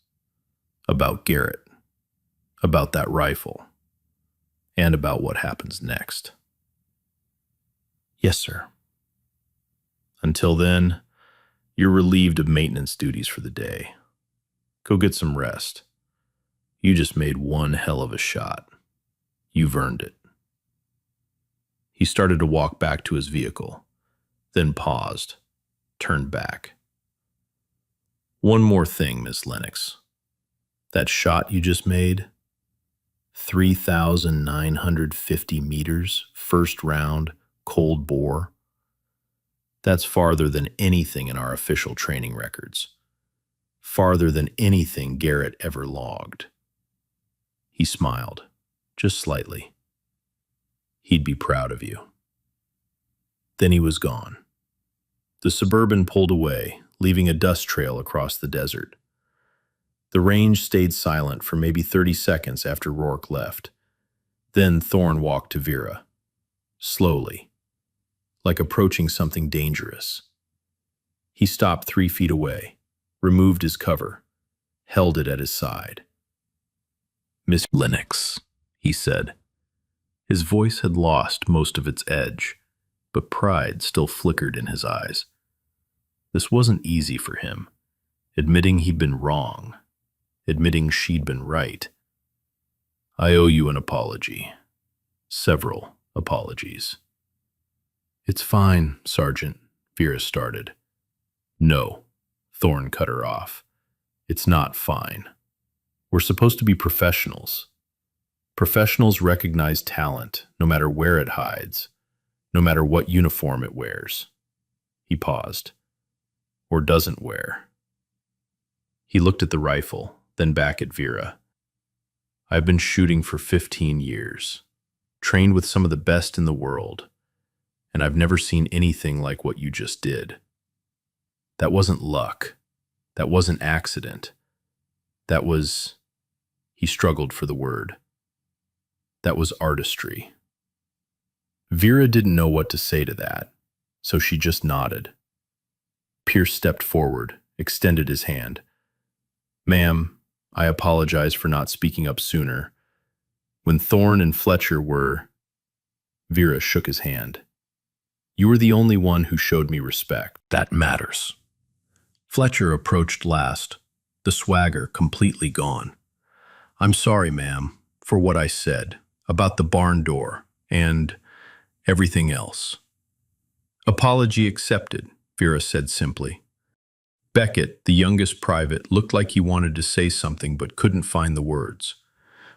About Garrett, about that rifle, and about what happens next. Yes, sir. Until then, you're relieved of maintenance duties for the day. Go get some rest. You just made one hell of a shot. You've earned it. He started to walk back to his vehicle, then paused, turned back. One more thing, Miss Lennox. That shot you just made, 3,950 meters, first round, cold bore. That's farther than anything in our official training records. Farther than anything Garrett ever logged. He smiled, just slightly. He'd be proud of you. Then he was gone. The Suburban pulled away, leaving a dust trail across the desert. The range stayed silent for maybe 30 seconds after Rourke left. Then Thorne walked to Vera. Slowly, like approaching something dangerous. He stopped 3 feet away, removed his cover, held it at his side. Miss Lennox, he said. His voice had lost most of its edge, but pride still flickered in his eyes. This wasn't easy for him, admitting he'd been wrong, admitting she'd been right. I owe you an apology. Several apologies. It's fine, Sergeant, Vera started. No, Thorne cut her off. It's not fine. We're supposed to be professionals. Professionals recognize talent, no matter where it hides, no matter what uniform it wears. He paused. Or doesn't wear. He looked at the rifle, then back at Vera. I've been shooting for 15 years, trained with some of the best in the world, and I've never seen anything like what you just did. That wasn't luck. That wasn't accident. That was... He struggled for the word. That was artistry. Vera didn't know what to say to that, so she just nodded. Pierce stepped forward, extended his hand. Ma'am, I apologize for not speaking up sooner. When Thorne and Fletcher were... Vera shook his hand. You were the only one who showed me respect. That matters. Fletcher approached last, the swagger completely gone. I'm sorry, ma'am, for what I said about the barn door and everything else. Apology accepted, Vera said simply. Beckett, the youngest private, looked like he wanted to say something but couldn't find the words.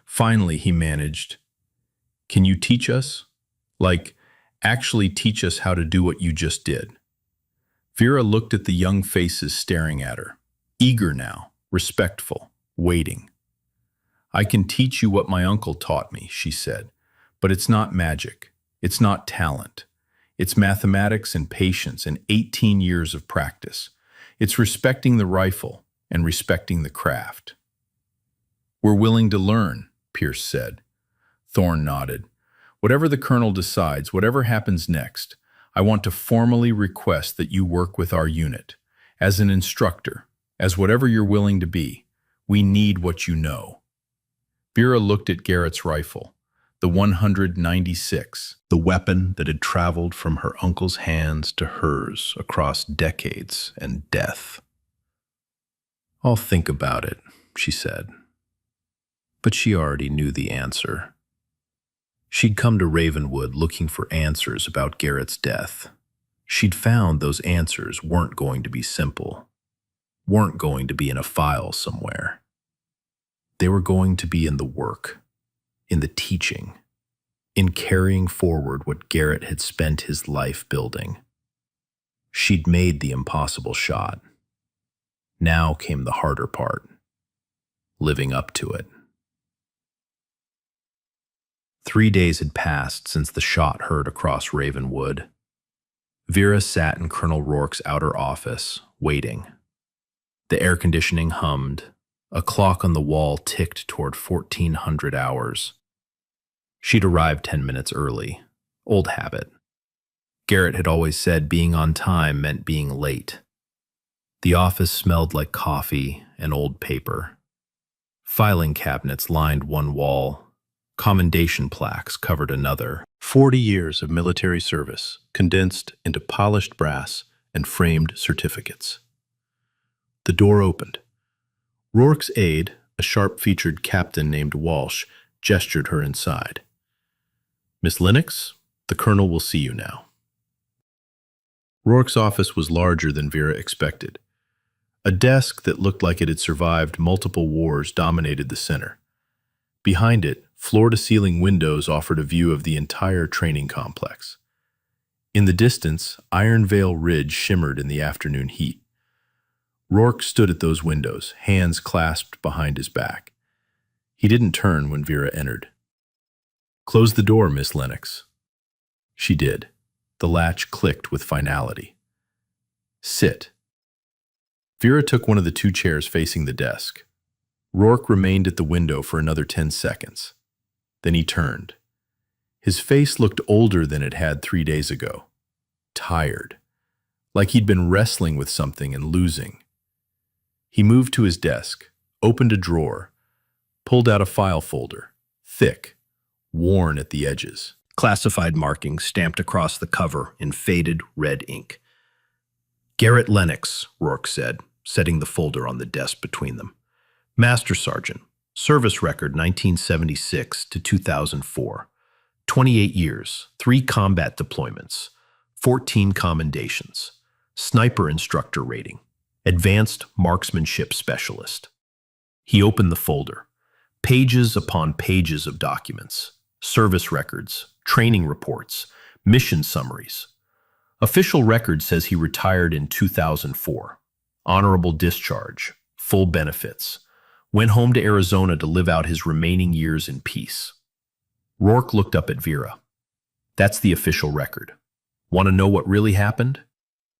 Finally, he managed, Can you teach us? Like, actually teach us how to do what you just did. Vera looked at the young faces staring at her, eager now, respectful, waiting. I can teach you what my uncle taught me, she said, but it's not magic. It's not talent. It's mathematics and patience and 18 years of practice. It's respecting the rifle and respecting the craft. We're willing to learn, Pierce said. Thorne nodded. Whatever the colonel decides, whatever happens next, I want to formally request that you work with our unit. As an instructor, as whatever you're willing to be, we need what you know. Vera looked at Garrett's rifle, The 196. The weapon that had traveled from her uncle's hands to hers across decades and death. "I'll think about it," she said. But she already knew the answer. She'd come to Ravenwood looking for answers about Garrett's death. She'd found those answers weren't going to be simple, weren't going to be in a file somewhere. They were going to be in the work, in the teaching, in carrying forward what Garrett had spent his life building. She'd made the impossible shot. Now came the harder part, living up to it. 3 days had passed since the shot heard across Ravenwood. Vera sat in Colonel Rourke's outer office, waiting. The air conditioning hummed. A clock on the wall ticked toward 1400 hours. She'd arrived 10 minutes early. Old habit. Garrett had always said being on time meant being late. The office smelled like coffee and old paper. Filing cabinets lined one wall. Commendation plaques covered another. 40 years of military service condensed into polished brass and framed certificates. The door opened. Rourke's aide, a sharp-featured captain named Walsh, gestured her inside. "Miss Lennox, the colonel will see you now." Rourke's office was larger than Vera expected. A desk that looked like it had survived multiple wars dominated the center. Behind it, floor-to-ceiling windows offered a view of the entire training complex. In the distance, Iron Vale Ridge shimmered in the afternoon heat. Rourke stood at those windows, hands clasped behind his back. He didn't turn when Vera entered. "Close the door, Miss Lennox." She did. The latch clicked with finality. "Sit." Vera took one of the two chairs facing the desk. Rourke remained at the window for another 10 seconds. Then he turned. His face looked older than it had 3 days ago. Tired. Like he'd been wrestling with something and losing. He moved to his desk, opened a drawer, pulled out a file folder, thick, worn at the edges. Classified markings stamped across the cover in faded red ink. "Garrett Lennox," Rourke said, setting the folder on the desk between them. "Master Sergeant, service record 1976 to 2004. 28 years, 3 combat deployments, 14 commendations, sniper instructor rating, advanced marksmanship specialist." He opened the folder. Pages upon pages of documents, service records, training reports, mission summaries. Official record says he retired in 2004. Honorable discharge, full benefits. Went home to Arizona to live out his remaining years in peace. Rourke looked up at Vera. "That's the official record. Want to know what really happened?"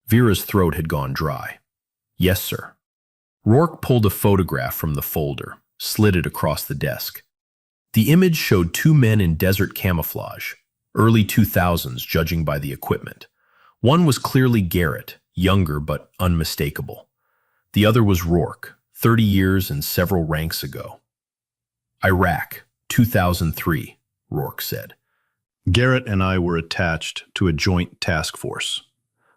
Vera's throat had gone dry. "Yes, sir." Rourke pulled a photograph from the folder, slid it across the desk. The image showed 2 men in desert camouflage, early 2000s judging by the equipment. One was clearly Garrett, younger but unmistakable. The other was Rourke, 30 years and several ranks ago. "Iraq, 2003, Rourke said. "Garrett and I were attached to a joint task force.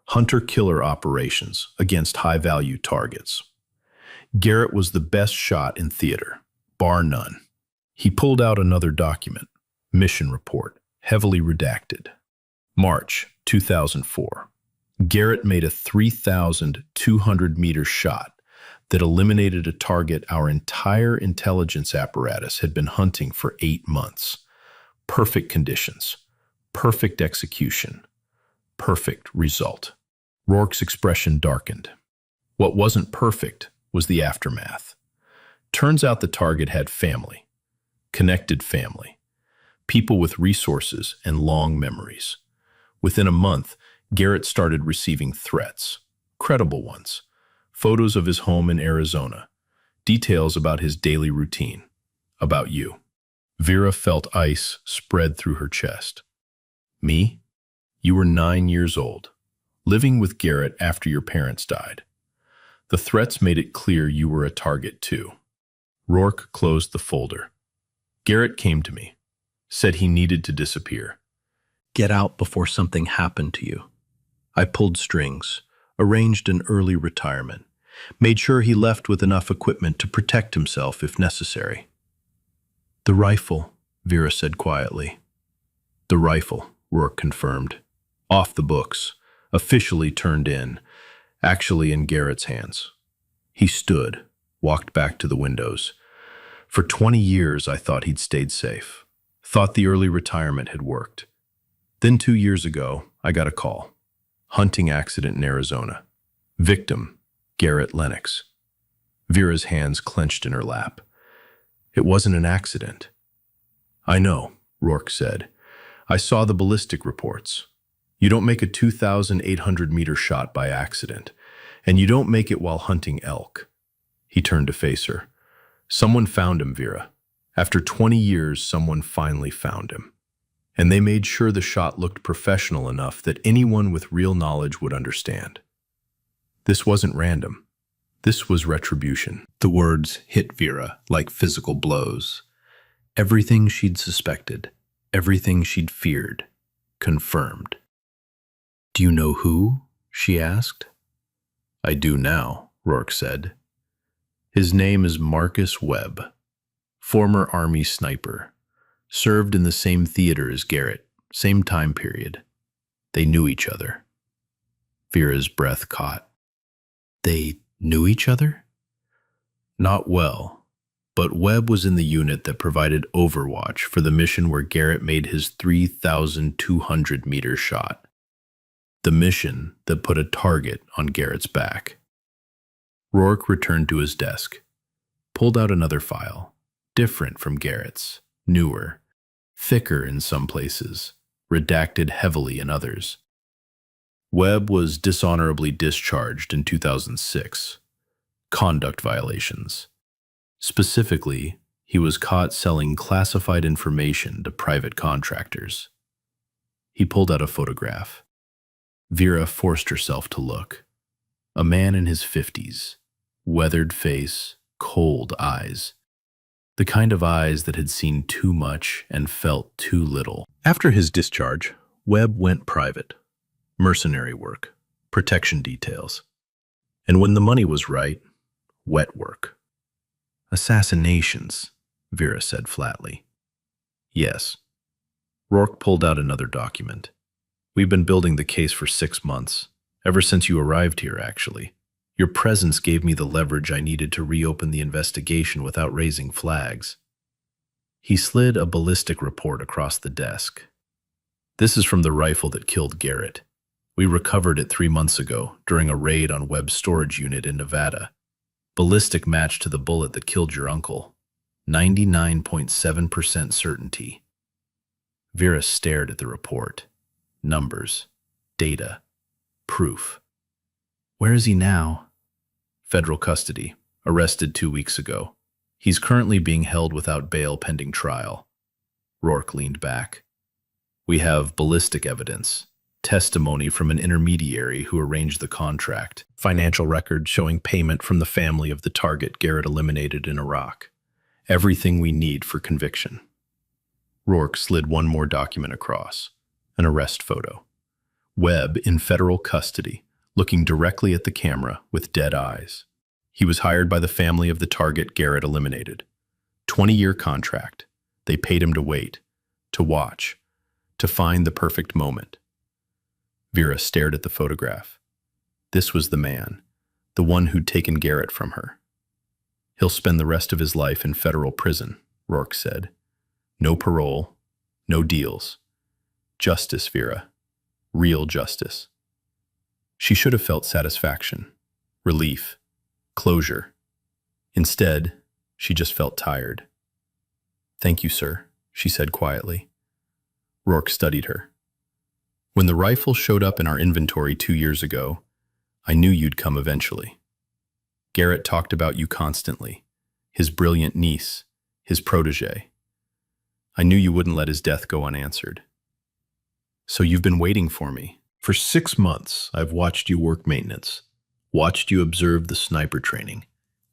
Hunter-killer operations against high-value targets. Garrett was the best shot in theater, bar none." He pulled out another document, mission report, heavily redacted. "March 2004. Garrett made a 3,200-meter shot that eliminated a target our entire intelligence apparatus had been hunting for 8 months. Perfect conditions, perfect execution, perfect result." Rourke's expression darkened. What wasn't perfect was the aftermath. Turns out the target had family, connected family, people with resources and long memories. Within a month, Garrett started receiving threats, credible ones, photos of his home in Arizona, details about his daily routine, about you. Vera felt ice spread through her chest. "Me? You were 9 years old, living with Garrett after your parents died. The threats made it clear you were a target too." Rourke closed the folder. "Garrett came to me, said he needed to disappear. Get out before something happened to you. I pulled strings, arranged an early retirement, made sure he left with enough equipment to protect himself if necessary. The rifle, Vera said quietly. The rifle, Rourke confirmed. Off the books, officially turned in, actually in Garrett's hands. He stood, walked back to the windows. For 20 years, I thought he'd stayed safe. Thought the early retirement had worked. Then 2 years ago, I got a call. Hunting accident in Arizona. Victim, Garrett Lennox. Vera's hands clenched in her lap. It wasn't an accident. I know, Rourke said. I saw the ballistic reports. You don't make a 2,800-meter shot by accident, and you don't make it while hunting elk. He turned to face her. Someone found him, Vera. After 20 years, someone finally found him. And they made sure the shot looked professional enough that anyone with real knowledge would understand. This wasn't random. This was retribution. The words hit Vera like physical blows. Everything she'd suspected, everything she'd feared, confirmed. Do you know who? She asked. I do now, Rourke said. His name is Marcus Webb, former Army sniper. Served in the same theater as Garrett, same time period. They knew each other. Vera's breath caught. They knew each other? Not well, but Webb was in the unit that provided overwatch for the mission where Garrett made his 3,200-meter shot. The mission that put a target on Garrett's back. Rourke returned to his desk, pulled out another file, different from Garrett's. Newer, thicker in some places, redacted heavily in others. Webb was dishonorably discharged in 2006. Conduct violations. Specifically, he was caught selling classified information to private contractors. He pulled out a photograph. Vera forced herself to look. A man in his 50s, weathered face, cold eyes. The kind of eyes that had seen too much and felt too little. After his discharge, Webb went private. Mercenary work, protection details. And when the money was right, wet work. Assassinations, Vera said flatly. Yes. Rourke pulled out another document. We've been building the case for 6 months, ever since you arrived here, actually. Your presence gave me the leverage I needed to reopen the investigation without raising flags. He slid a ballistic report across the desk. This is from the rifle that killed Garrett. We recovered it 3 months ago during a raid on Webb's storage unit in Nevada. Ballistic match to the bullet that killed your uncle. 99.7% certainty. Vera stared at the report. Numbers. Data. Proof. Where is he now? Federal custody. Arrested 2 weeks ago. He's currently being held without bail pending trial. Rourke leaned back. We have ballistic evidence. Testimony from an intermediary who arranged the contract. Financial records showing payment from the family of the target Garrett eliminated in Iraq. Everything we need for conviction. Rourke slid one more document across. An arrest photo. Webb in federal custody, looking directly at the camera with dead eyes. He was hired by the family of the target Garrett eliminated. 20-year contract. They paid him to wait, to watch, to find the perfect moment. Vera stared at the photograph. This was the man, the one who'd taken Garrett from her. He'll spend the rest of his life in federal prison, Rourke said. No parole, no deals. Justice, Vera. Real justice. She should have felt satisfaction, relief, closure. Instead, she just felt tired. Thank you, sir, she said quietly. Rourke studied her. When the rifle showed up in our inventory 2 years ago, I knew you'd come eventually. Garrett talked about you constantly, his brilliant niece, his protege. I knew you wouldn't let his death go unanswered. So you've been waiting for me. For 6 months, I've watched you work maintenance, watched you observe the sniper training,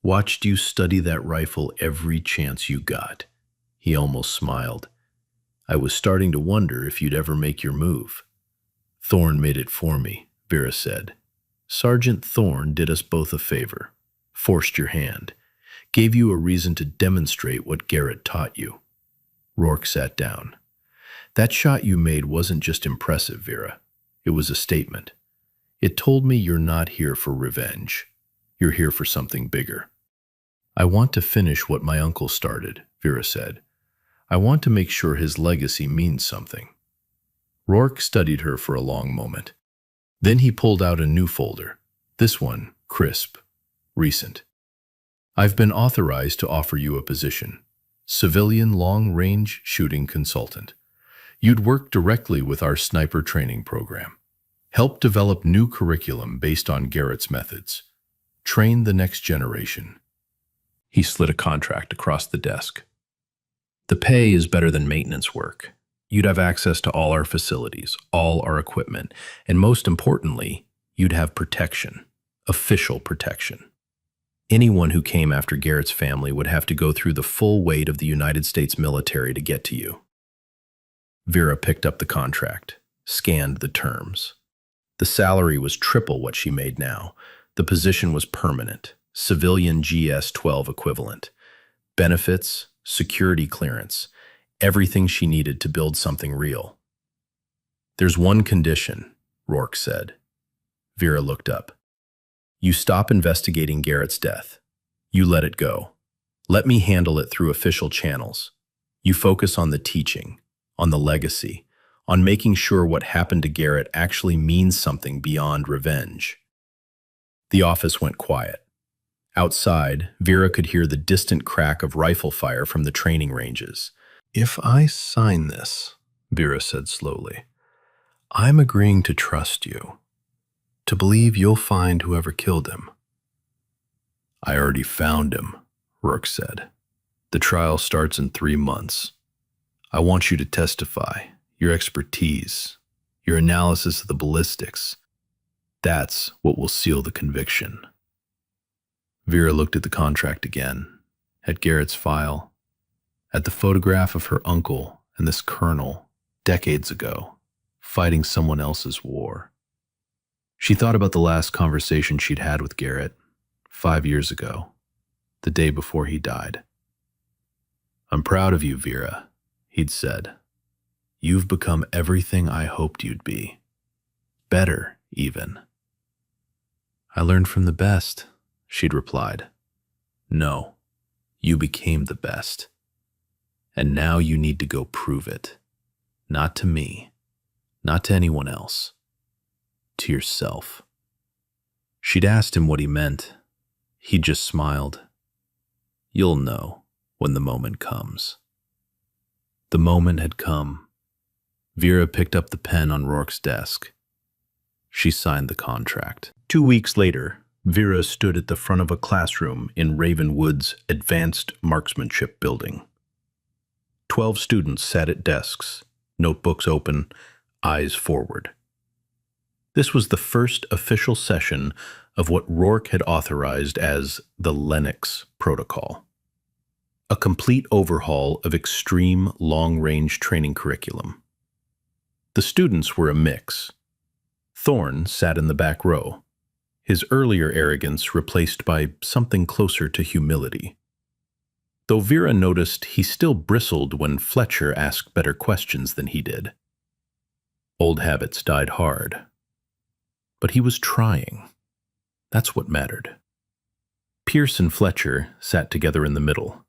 watched you study that rifle every chance you got. He almost smiled. I was starting to wonder if you'd ever make your move. Thorne made it for me, Vera said. Sergeant Thorne did us both a favor, forced your hand, gave you a reason to demonstrate what Garrett taught you. Rourke sat down. That shot you made wasn't just impressive, Vera. It was a statement. It told me you're not here for revenge. You're here for something bigger. I want to finish what my uncle started, Vera said. I want to make sure his legacy means something. Rourke studied her for a long moment. Then he pulled out a new folder. This one, crisp, recent. I've been authorized to offer you a position. Civilian long-range shooting consultant. You'd work directly with our sniper training program. Help develop new curriculum based on Garrett's methods. Train the next generation. He slid a contract across the desk. The pay is better than maintenance work. You'd have access to all our facilities, all our equipment, and most importantly, you'd have protection, official protection. Anyone who came after Garrett's family would have to go through the full weight of the United States military to get to you. Vera picked up the contract, scanned the terms. The salary was triple what she made now. The position was permanent, civilian GS-12 equivalent. Benefits, security clearance, everything she needed to build something real. There's one condition, Rourke said. Vera looked up. You stop investigating Garrett's death. You let it go. Let me handle it through official channels. You focus on the teaching, on the legacy, on making sure what happened to Garrett actually means something beyond revenge. The office went quiet. Outside, Vera could hear the distant crack of rifle fire from the training ranges. If I sign this, Vera said slowly, I'm agreeing to trust you, to believe you'll find whoever killed him. I already found him, Rourke said. The trial starts in 3 months. I want you to testify, your expertise, your analysis of the ballistics. That's what will seal the conviction. Vera looked at the contract again, at Garrett's file, at the photograph of her uncle and this colonel, decades ago, fighting someone else's war. She thought about the last conversation she'd had with Garrett, 5 years ago, the day before he died. I'm proud of you, Vera, he'd said. You've become everything I hoped you'd be. Better, even. I learned from the best, she'd replied. No, you became the best. And now you need to go prove it. Not to me, not to anyone else. To yourself. She'd asked him what he meant. He'd just smiled. You'll know when the moment comes. The moment had come. Vera picked up the pen on Rourke's desk. She signed the contract. 2 weeks later, Vera stood at the front of a classroom in Ravenwood's Advanced Marksmanship building. 12 students sat at desks, notebooks open, eyes forward. This was the first official session of what Rourke had authorized as the Lennox Protocol, a complete overhaul of extreme long-range training curriculum. The students were a mix. Thorne sat in the back row, his earlier arrogance replaced by something closer to humility. Though Vera noticed he still bristled when Fletcher asked better questions than he did. Old habits died hard. But he was trying. That's what mattered. Pierce and Fletcher sat together in the middle.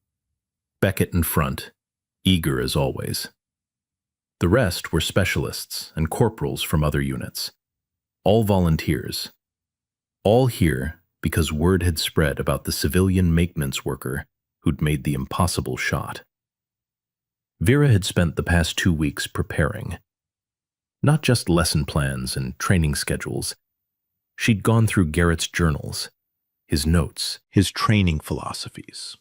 Beckett in front, eager as always. The rest were specialists and corporals from other units. All volunteers. All here because word had spread about the civilian maintenance worker who'd made the impossible shot. Vera had spent the past 2 weeks preparing. Not just lesson plans and training schedules. She'd gone through Garrett's journals, his notes, his training philosophies.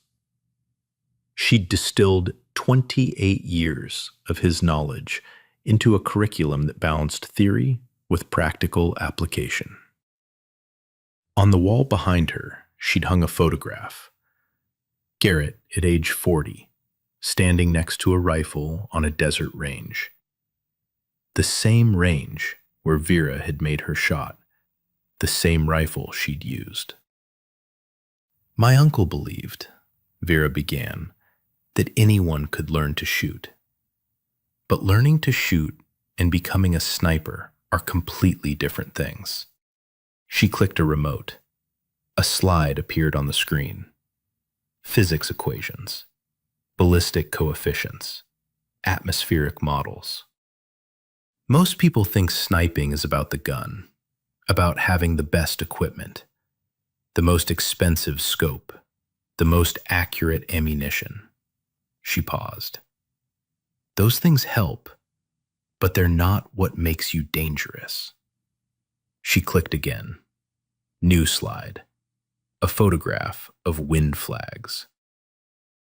She'd distilled 28 years of his knowledge into a curriculum that balanced theory with practical application. On the wall behind her, she'd hung a photograph. Garrett at age 40, standing next to a rifle on a desert range. The same range where Vera had made her shot, the same rifle she'd used. My uncle believed, Vera began, that anyone could learn to shoot. But learning to shoot and becoming a sniper are completely different things. She clicked a remote. A slide appeared on the screen. Physics equations, ballistic coefficients, atmospheric models. Most people think sniping is about the gun, about having the best equipment, the most expensive scope, the most accurate ammunition. She paused. Those things help, but they're not what makes you dangerous. She clicked again. New slide. A photograph of wind flags.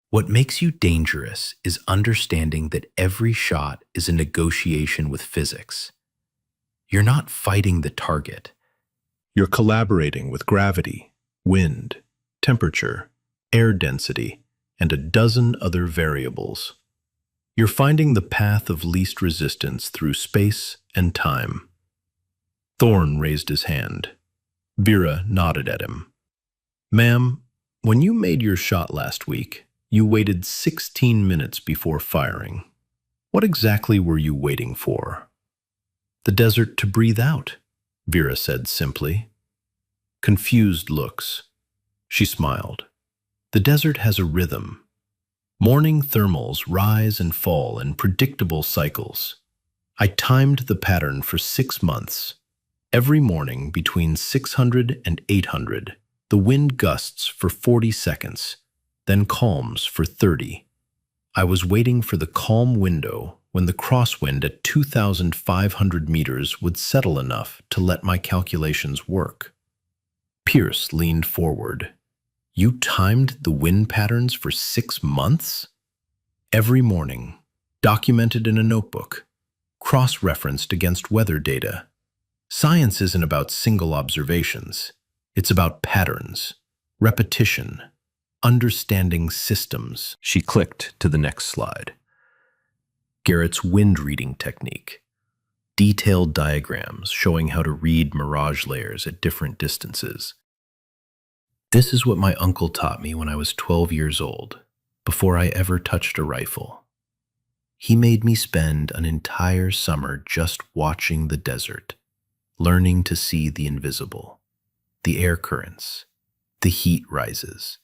What makes you dangerous is understanding that every shot is a negotiation with physics. You're not fighting the target. You're collaborating with gravity, wind, temperature, air density, and a dozen other variables. You're finding the path of least resistance through space and time. Thorne raised his hand. Vera nodded at him. Ma'am, when you made your shot last week, you waited 16 minutes before firing. What exactly were you waiting for? The desert to breathe out, Vera said simply. Confused looks. She smiled. The desert has a rhythm. Morning thermals rise and fall in predictable cycles. I timed the pattern for 6 months. Every morning between 600 and 800, the wind gusts for 40 seconds, then calms for 30. I was waiting for the calm window when the crosswind at 2,500 meters would settle enough to let my calculations work. Pierce leaned forward. You timed the wind patterns for 6 months? Every morning, documented in a notebook, cross-referenced against weather data. Science isn't about single observations. It's about patterns, repetition, understanding systems. She clicked to the next slide. Garrett's wind reading technique. Detailed diagrams showing how to read mirage layers at different distances. This is what my uncle taught me when I was 12 years old, before I ever touched a rifle. He made me spend an entire summer just watching the desert, learning to see the invisible, the air currents, the heat rises,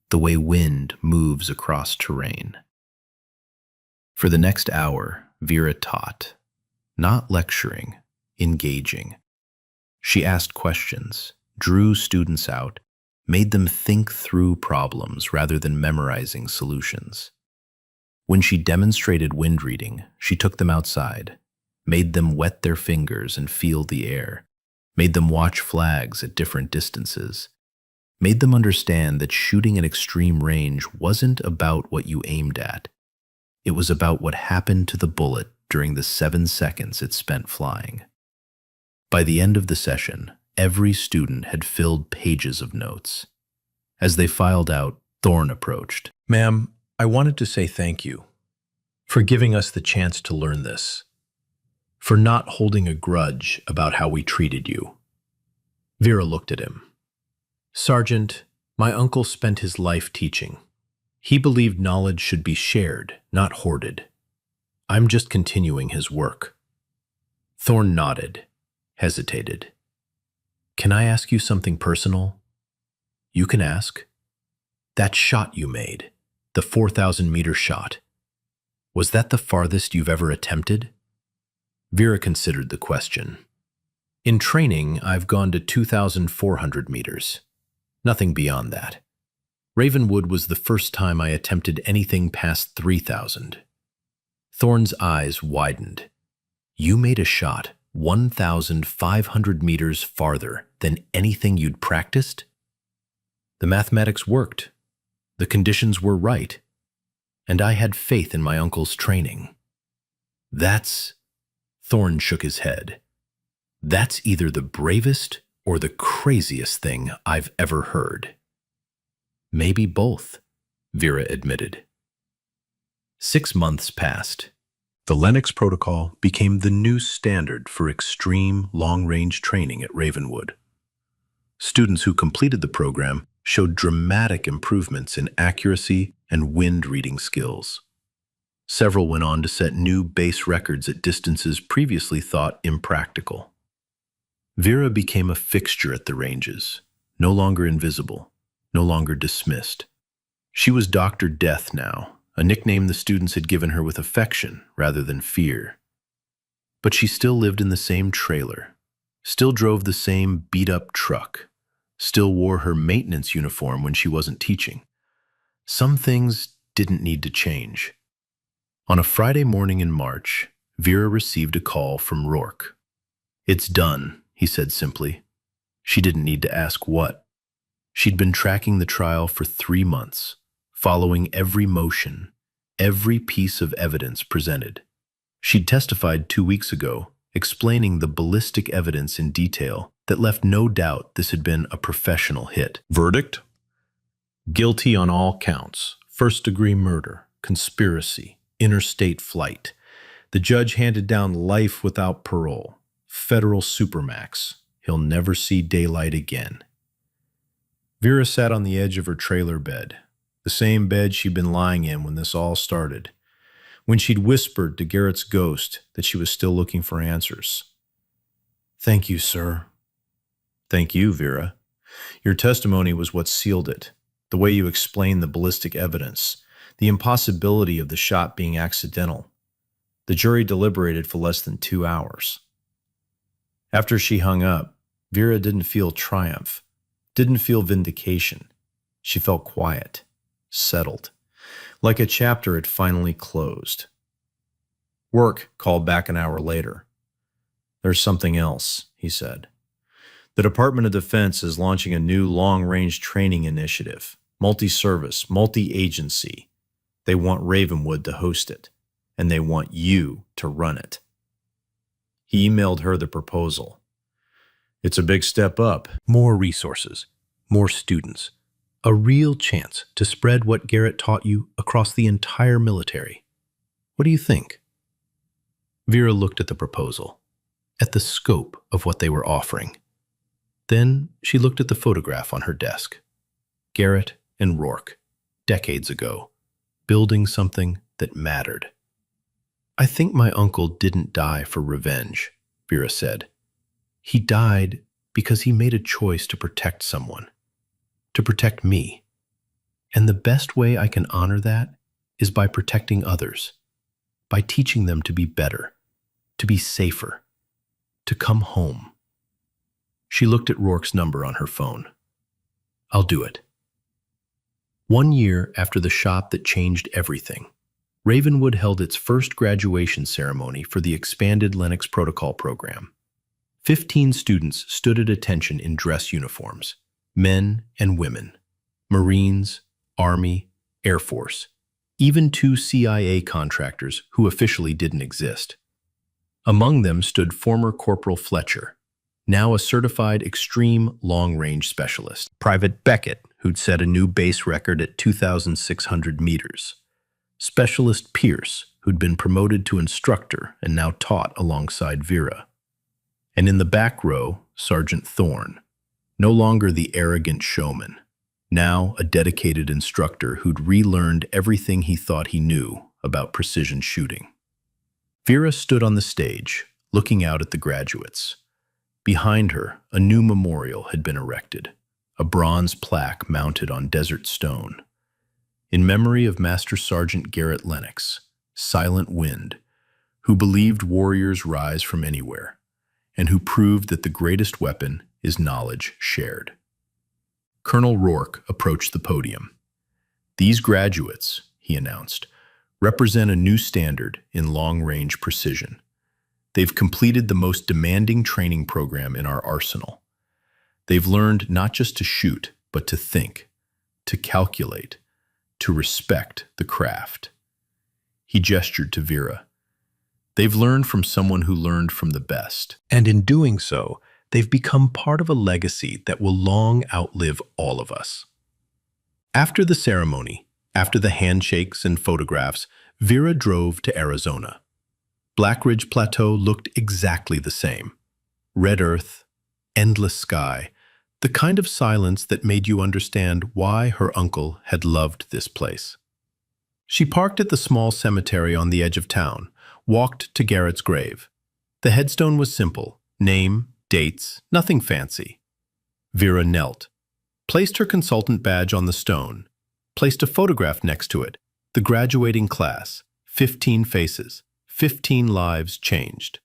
the way wind moves across terrain. For the next hour, Vera taught, not lecturing, engaging. She asked questions, drew students out, made them think through problems rather than memorizing solutions. When she demonstrated wind reading, she took them outside, made them wet their fingers and feel the air, made them watch flags at different distances, made them understand that shooting at extreme range wasn't about what you aimed at. It was about what happened to the bullet during the 7 seconds it spent flying. By the end of the session, every student had filled pages of notes. As they filed out, Thorne approached. Ma'am, I wanted to say thank you for giving us the chance to learn this, for not holding a grudge about how we treated you. Vera looked at him. Sergeant, my uncle spent his life teaching. He believed knowledge should be shared, not hoarded. I'm just continuing his work. Thorne nodded, hesitated. Can I ask you something personal? You can ask. That shot you made, the 4,000-meter shot, was that the farthest you've ever attempted? Vera considered the question. In training, I've gone to 2,400 meters. Nothing beyond that. Ravenwood was the first time I attempted anything past 3,000. Thorne's eyes widened. You made a shot 1,500 meters farther than anything you'd practiced? The mathematics worked. The conditions were right. And I had faith in my uncle's training. Thorne shook his head. That's either the bravest or the craziest thing I've ever heard. Maybe both, Vera admitted. 6 months passed. The Lennox Protocol became the new standard for extreme long-range training at Ravenwood. Students who completed the program showed dramatic improvements in accuracy and wind reading skills. Several went on to set new base records at distances previously thought impractical. Vera became a fixture at the ranges, no longer invisible, no longer dismissed. She was Dr. Death now, a nickname the students had given her with affection rather than fear. But she still lived in the same trailer, still drove the same beat-up truck, still wore her maintenance uniform when she wasn't teaching. Some things didn't need to change. On a Friday morning in March, Vera received a call from Rourke. "It's done," he said simply. She didn't need to ask what. She'd been tracking the trial for 3 months, following every motion, every piece of evidence presented. She'd testified 2 weeks ago, explaining the ballistic evidence in detail that left no doubt this had been a professional hit. Verdict? Guilty on all counts. First-degree murder, conspiracy, interstate flight. The judge handed down life without parole. Federal supermax. He'll never see daylight again. Vera sat on the edge of her trailer bed, the same bed she'd been lying in when this all started, when she'd whispered to Garrett's ghost that she was still looking for answers. "Thank you, sir." "Thank you, Vera. Your testimony was what sealed it. The way you explained the ballistic evidence, the impossibility of the shot being accidental. The jury deliberated for less than 2 hours." After she hung up, Vera didn't feel triumph, didn't feel vindication. She felt quiet, settled, like a chapter had finally closed. Work called back an hour later. "There's something else," he said. "The Department of Defense is launching a new long-range training initiative, multi-service, multi-agency. They want Ravenwood to host it, and they want you to run it." He emailed her the proposal. "It's a big step up." More resources, more students, a real chance to spread what Garrett taught you across the entire military. What do you think? Vera looked at the proposal, at the scope of what they were offering. Then she looked at the photograph on her desk. Garrett and Rourke, decades ago, building something that mattered. "I think my uncle didn't die for revenge," Vera said. "He died because he made a choice to protect someone, to protect me. And the best way I can honor that is by protecting others, by teaching them to be better, to be safer, to come home." She looked at Rourke's number on her phone. "I'll do it." 1 year after the shot that changed everything, Ravenwood held its first graduation ceremony for the expanded Lennox Protocol program. 15 students stood at attention in dress uniforms, men and women, Marines, Army, Air Force, even 2 CIA contractors who officially didn't exist. Among them stood former Corporal Fletcher, now a certified extreme long-range specialist, Private Beckett, who'd set a new base record at 2,600 meters, Specialist Pierce, who'd been promoted to instructor and now taught alongside Vera. And in the back row, Sergeant Thorne, no longer the arrogant showman, now a dedicated instructor who'd relearned everything he thought he knew about precision shooting. Vera stood on the stage, looking out at the graduates. Behind her, a new memorial had been erected, a bronze plaque mounted on desert stone. In memory of Master Sergeant Garrett Lennox, Silent Wind, who believed warriors rise from anywhere, and who proved that the greatest weapon is knowledge shared. Colonel Rourke approached the podium. "These graduates," he announced, "represent a new standard in long-range precision. They've completed the most demanding training program in our arsenal. They've learned not just to shoot, but to think, to calculate, to respect the craft." He gestured to Vera. "They've learned from someone who learned from the best. And in doing so, they've become part of a legacy that will long outlive all of us." After the ceremony, after the handshakes and photographs, Vera drove to Arizona. Black Ridge Plateau looked exactly the same. Red earth, endless sky, the kind of silence that made you understand why her uncle had loved this place. She parked at the small cemetery on the edge of town, walked to Garrett's grave. The headstone was simple, name, dates, nothing fancy. Vera knelt, placed her consultant badge on the stone, placed a photograph next to it, the graduating class, 15 faces, 15 lives changed.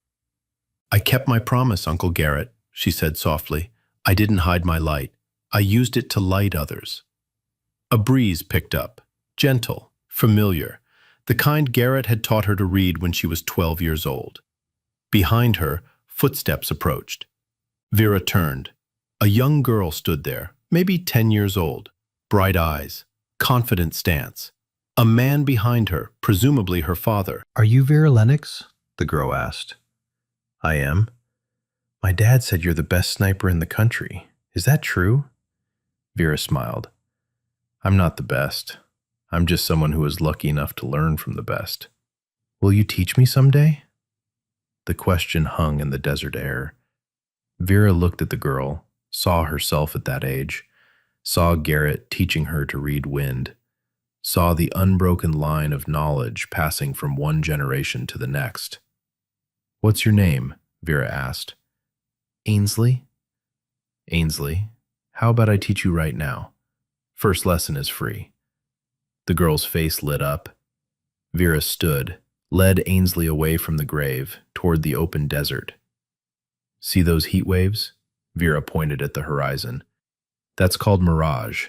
"I kept my promise, Uncle Garrett," she said softly. "I didn't hide my light. I used it to light others." A breeze picked up, gentle, familiar, the kind Garrett had taught her to read when she was 12 years old. Behind her, footsteps approached. Vera turned. A young girl stood there, maybe 10 years old, bright eyes, confident stance. A man behind her, presumably her father. "Are you Vera Lennox?" the girl asked. "I am. My dad said you're the best sniper in the country. Is that true?" Vera smiled. "I'm not the best. I'm just someone who was lucky enough to learn from the best. Will you teach me someday?" The question hung in the desert air. Vera looked at the girl, saw herself at that age, saw Garrett teaching her to read wind, saw the unbroken line of knowledge passing from one generation to the next. "What's your name?" Vera asked. "Ainsley." "Ainsley, how about I teach you right now? First lesson is free." The girl's face lit up. Vera stood, led Ainsley away from the grave, toward the open desert. "See those heat waves?" Vera pointed at the horizon. "That's called mirage.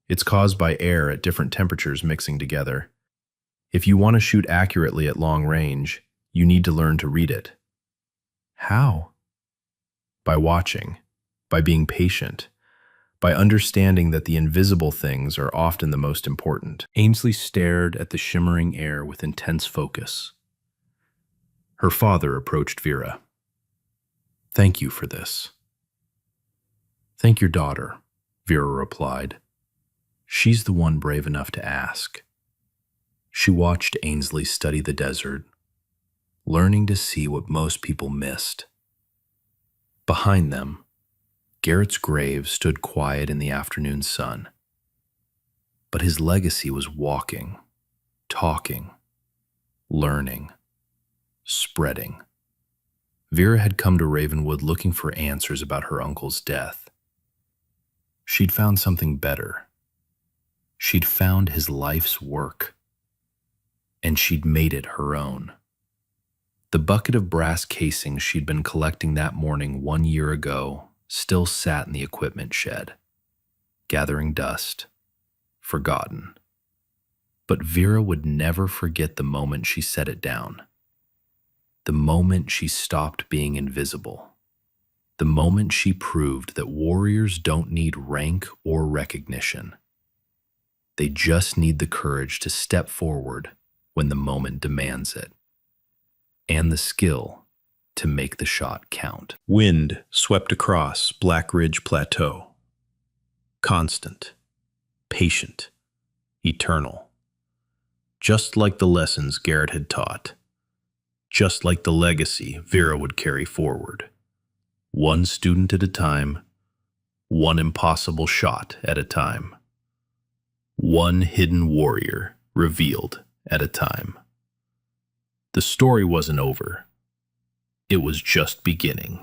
It's caused by air at different temperatures mixing together. If you want to shoot accurately at long range, you need to learn to read it." "How?" "By watching, by being patient, by understanding that the invisible things are often the most important." Ainsley stared at the shimmering air with intense focus. Her father approached Vera. "Thank you for this." "Thank your daughter," Vera replied. "She's the one brave enough to ask." She watched Ainsley study the desert, learning to see what most people missed. Behind them, Garrett's grave stood quiet in the afternoon sun. But his legacy was walking, talking, learning, spreading. Vera had come to Ravenwood looking for answers about her uncle's death. She'd found something better. She'd found his life's work, and she'd made it her own. The bucket of brass casings she'd been collecting that morning 1 year ago still sat in the equipment shed, gathering dust, forgotten. But Vera would never forget the moment she set it down. The moment she stopped being invisible. The moment she proved that warriors don't need rank or recognition. They just need the courage to step forward when the moment demands it, and the skill to make the shot count. Wind swept across Black Ridge Plateau. Constant, patient, eternal. Just like the lessons Garrett had taught. Just like the legacy Vera would carry forward. One student at a time, one impossible shot at a time. One hidden warrior revealed at a time. The story wasn't over. It was just beginning.